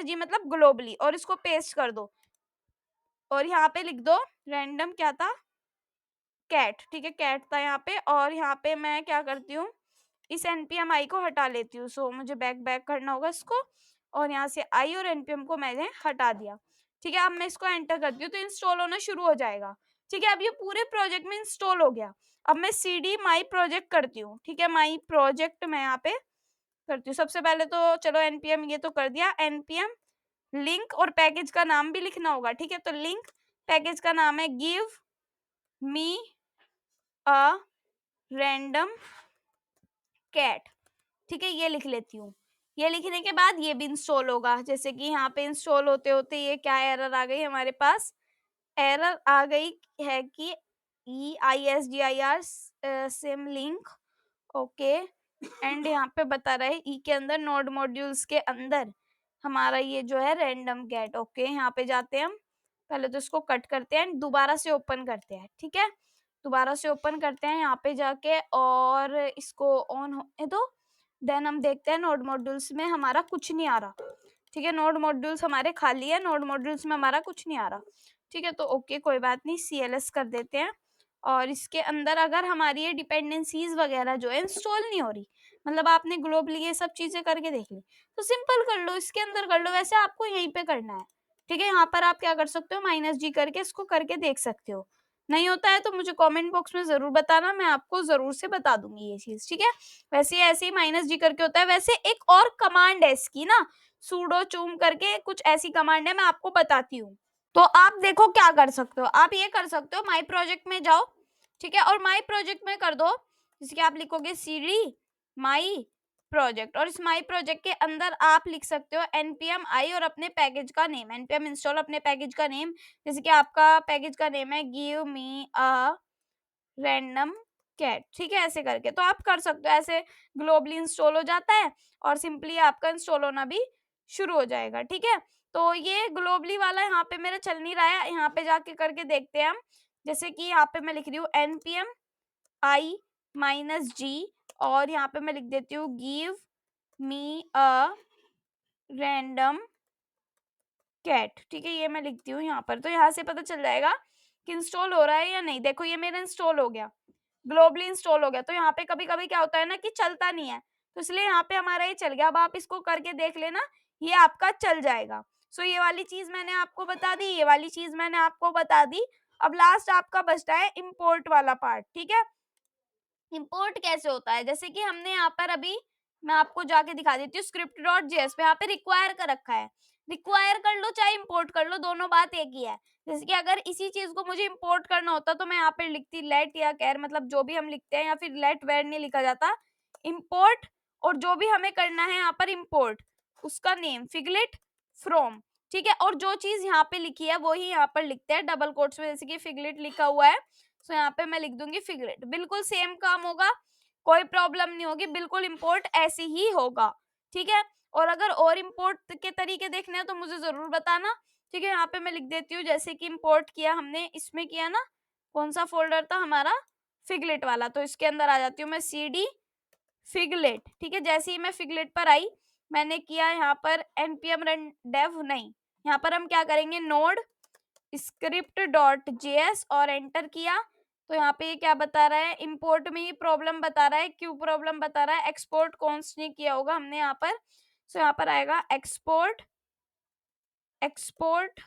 जी मतलब ग्लोबली, और इसको पेस्ट कर दो और यहाँ पे लिख दो रैंडम क्या था, कैट, ठीक है, कैट था यहाँ पे। और यहाँ पे मैं क्या करती हूँ, इस npm i को हटा लेती हूँ। सो मुझे बैक बैक करना होगा इसको, और यहाँ से i और npm को मैंने हटा दिया, ठीक है। अब मैं इसको एंटर करती हूँ तो इंस्टॉल होना शुरू हो जाएगा, ठीक है। अब ये पूरे प्रोजेक्ट में इंस्टॉल हो गया। अब मैं cd माई प्रोजेक्ट करती हूँ, ठीक है, माई प्रोजेक्ट मैं यहाँ पे करती हूँ। सबसे पहले तो चलो npm ये तो कर दिया, npm लिंक, और पैकेज का नाम भी लिखना होगा, ठीक है। तो लिंक पैकेज का नाम है give me a random cat, ठीक है, ये लिख लेती हूँ। ये लिखने के बाद ये भी इंस्टॉल होगा। जैसे कि यहाँ पे इंस्टॉल होते होते ये क्या एरर आ गई हमारे पास, एरर आ गई है कि EISDIR SIM link, okay. And यहाँ पे बता रहा है ई के अंदर नोड मॉड्यूल्स के अंदर हमारा ये जो है रैंडम गेट, ओके। यहाँ पे जाते हैं हम, पहले तो इसको कट करते हैं, दोबारा से ओपन करते हैं, ठीक है, दोबारा से ओपन करते हैं यहाँ पे जाके, और इसको ऑन होने दो। देन हम देखते हैं नोड मॉड्यूल्स में हमारा कुछ नहीं आ रहा, ठीक है, नोड मॉड्यूल्स हमारे खाली है, नोड मॉड्यूल्स में हमारा कुछ नहीं आ रहा, ठीक है। तो ओके कोई बात नहीं, CLS कर देते हैं। और इसके अंदर अगर हमारी ये डिपेंडेंसीज वगैरह जो है इंस्टॉल नहीं हो रही, मतलब आपने ग्लोबली ये सब चीजें करके देख ली, तो सिंपल कर लो, इसके अंदर कर लो। वैसे आपको यहीं पे करना है, ठीक है। यहाँ पर आप क्या कर सकते हो, -G करके इसको करके देख सकते हो। नहीं होता है तो मुझे कमेंट बॉक्स में जरूर बताना, मैं आपको जरूर से बता दूंगी ये चीज, ठीक है। वैसे ऐसे ही -G करके होता है। वैसे एक और कमांड है इसकी ना, sudo चूम करके कुछ ऐसी कमांड है, मैं आपको बताती हूँ। तो आप देखो क्या कर सकते हो, आप ये कर सकते हो, माई प्रोजेक्ट में जाओ, ठीक है, और माई प्रोजेक्ट में कर दो, जैसे कि आप लिखोगे cd माई प्रोजेक्ट, और इस माई प्रोजेक्ट के अंदर आप लिख सकते हो npm i और अपने पैकेज का नेम, npm इंस्टॉल अपने पैकेज का नेम, जैसे कि आपका पैकेज का नेम है give me a random cat, ठीक है, ऐसे करके तो आप कर सकते हो। ऐसे ग्लोबली इंस्टॉल हो जाता है और सिंपली आपका इंस्टॉल होना भी शुरू हो जाएगा, ठीक है। तो ये ग्लोबली वाला यहाँ पे मेरा चल नहीं रहा है, यहाँ पे जाके करके देखते हैं हम। जैसे कि यहाँ पे मैं लिख रही हूँ npm i -g, और यहाँ पे मैं लिख देती हूँ give me a random cat, ठीक है, ये मैं लिखती हूँ यहाँ पर। तो यहाँ से पता चल जाएगा कि इंस्टॉल हो रहा है या नहीं। देखो ये मेरा इंस्टॉल हो गया, ग्लोबली इंस्टॉल हो गया। तो यहाँ पे कभी कभी क्या होता है ना कि चलता नहीं है, तो इसलिए यहाँ पे हमारा ये चल गया। अब आप इसको करके देख लेना, ये आपका चल जाएगा। सो ये वाली चीज मैंने आपको बता दी, ये वाली चीज मैंने आपको बता दी। अब लास्ट आपका बचता है इम्पोर्ट वाला पार्ट, ठीक है। इंपोर्ट कैसे होता है, जैसे कि हमने यहाँ पर अभी, मैं आपको जाके दिखा देती हूँ, script.js पे यहाँ पे रिक्वायर कर रखा है। रिक्वायर कर लो चाहे इंपोर्ट कर लो, दोनों बात एक ही है। जैसे कि अगर इसी चीज को मुझे इंपोर्ट करना होता तो मैं यहाँ पे लिखती लेट या कैर, मतलब जो भी हम लिखते हैं, या फिर लेट वेर नहीं लिखा जाता, इंपोर्ट, और जो भी हमें करना है यहाँ पर इंपोर्ट, उसका नेम फिगलेट फ्रॉम, ठीक है। और जो चीज यहाँ पे लिखी है वो ही यहाँ पर लिखते हैं डबल कोट्स में, जैसे कि फिगलेट लिखा हुआ है, सो यहाँ पे मैं लिख दूंगी फिगलेट। बिल्कुल सेम काम होगा, कोई प्रॉब्लम नहीं होगी, बिल्कुल इंपोर्ट ऐसे ही होगा, ठीक है। और अगर और इंपोर्ट के तरीके देखने हैं तो मुझे जरूर बताना, ठीक है। यहाँ पे मैं लिख देती हूँ, जैसे कि इंपोर्ट किया हमने, इसमें किया ना, कौन सा फोल्डर था हमारा, फिगलेट वाला, तो इसके अंदर आ जाती हूँ मैं cd फिगलेट, ठीक है। जैसे ही मैं फिगलेट पर आई, मैंने किया यहाँ पर npm run dev, नहीं, यहाँ पर हम क्या करेंगे, नोड script.js, और एंटर किया। तो यहाँ पे ये क्या बता रहा है, इंपोर्ट में ही प्रॉब्लम बता रहा है। क्यों प्रॉब्लम बता रहा है, एक्सपोर्ट कॉन्स्ट नहीं किया होगा हमने यहाँ पर। सो यहाँ पर आएगा एक्सपोर्ट, एक्सपोर्ट,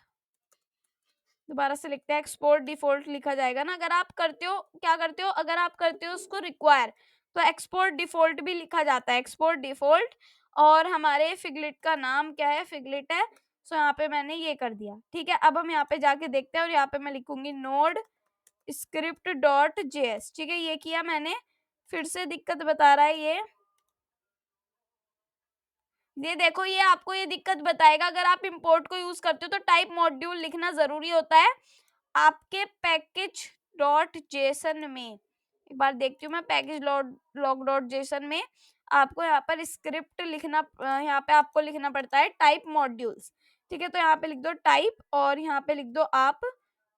दोबारा से लिखते हैं, एक्सपोर्ट डिफॉल्ट लिखा जाएगा ना। अगर आप करते हो, क्या करते हो, अगर आप करते हो उसको रिक्वायर, तो एक्सपोर्ट डिफॉल्ट भी लिखा जाता है, एक्सपोर्ट डिफॉल्ट। और हमारे फिगलेट का नाम क्या है, फिगलेट है। सो यहाँ पे मैंने ये कर दिया, ठीक है। अब हम यहाँ पे जाके देखते हैं, और यहाँ पे मैं लिखूंगी नोड script.js, ठीक है, ये किया मैंने। फिर से दिक्कत बता रहा है ये देखो, ये आपको ये दिक्कत बताएगा। अगर आप इंपोर्ट को यूज करते हो तो टाइप मॉड्यूल लिखना जरूरी होता है आपके पैकेज डॉट जेसन में। एक बार देखती हूँ मैं पैकेज लॉग डॉट जेसन में आपको यहाँ पर स्क्रिप्ट लिखना, यहाँ पे आपको लिखना पड़ता है टाइप मॉड्यूल्स, ठीक है। तो यहाँ पे लिख दो टाइप और यहाँ पे लिख दो आप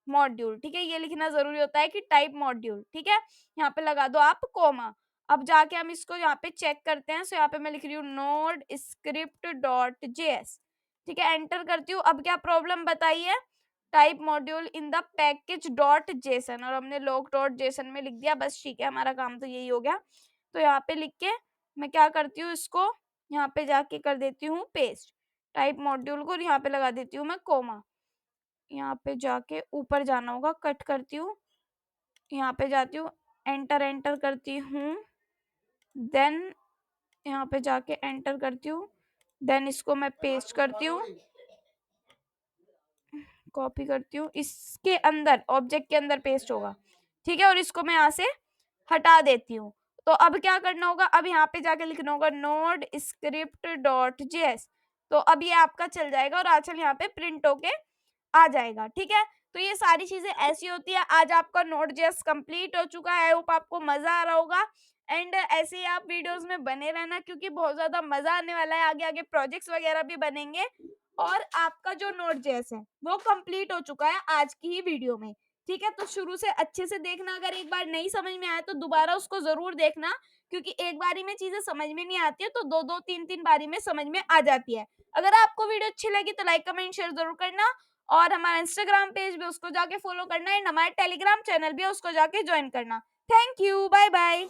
मॉड्यूल, ठीक है। ये लिखना जरूरी होता है कि टाइप मॉड्यूल, ठीक है। यहाँ पे लगा दो आप कोमा। अब जाके हम इसको यहाँ पे चेक करते हैं। सो यहाँ पे मैं लिख रही हूँ नोड स्क्रिप्ट डॉट जेएस, ठीक है। एंटर करती हूँ। अब क्या प्रॉब्लम बताइए, type module in the package dot JSON, और हमने लॉग डॉट जेसन में लिख दिया, बस ठीक है, हमारा काम तो यही हो गया। तो यहाँ पे लिख के मैं क्या करती हूँ, इसको यहाँ पे जाके कर देती हूँ पेस्ट, टाइप मॉड्यूल को, और यहाँ पे लगा देती हूँ मैं कोमा। यहाँ पे जाके ऊपर जाना होगा, कट करती हूँ, यहाँ पे जाती हूँ, एंटर एंटर करती हूँ, देन यहाँ पे जाके एंटर करती हूँ, देन इसको मैं पेस्ट करती हूँ, कॉपी करती हूँ, इसके अंदर ऑब्जेक्ट के अंदर पेस्ट होगा, ठीक है। और इसको मैं यहाँ से हटा देती हूँ। तो अब क्या करना होगा, अब यहाँ पे जाके लिखना होगा नोड स्क्रिप्ट डॉट जेएस। तो अब ये आपका चल जाएगा और आजकल यहाँ पे प्रिंट होके आ जाएगा, ठीक है। तो ये सारी चीजें ऐसी होती है। आज आपका नोड जेएस कंप्लीट हो चुका है। आई होप आपको मजा आ रहा होगा, एंड ऐसे ही आप वीडियोस में बने रहना, क्योंकि बहुत ज्यादा मजा आने वाला है। आगे आगे प्रोजेक्ट्स वगैरह भी बनेंगे, और आपका जो नोड जेएस है वो कंप्लीट हो चुका है आज की ही वीडियो में, ठीक है। तो शुरू से अच्छे से देखना, अगर एक बार नहीं समझ में आया तो दोबारा उसको जरूर देखना, क्योंकि एक बारी में चीजें समझ में नहीं आती है तो दो दो तीन तीन बारी में समझ में आ जाती है। अगर आपको वीडियो अच्छी लगी तो लाइक कमेंट शेयर जरूर करना, और हमारा इंस्टाग्राम पेज भी उसको जाके फॉलो करना, एंड हमारे टेलीग्राम चैनल भी है उसको जाके ज्वाइन करना। Thank you, bye bye.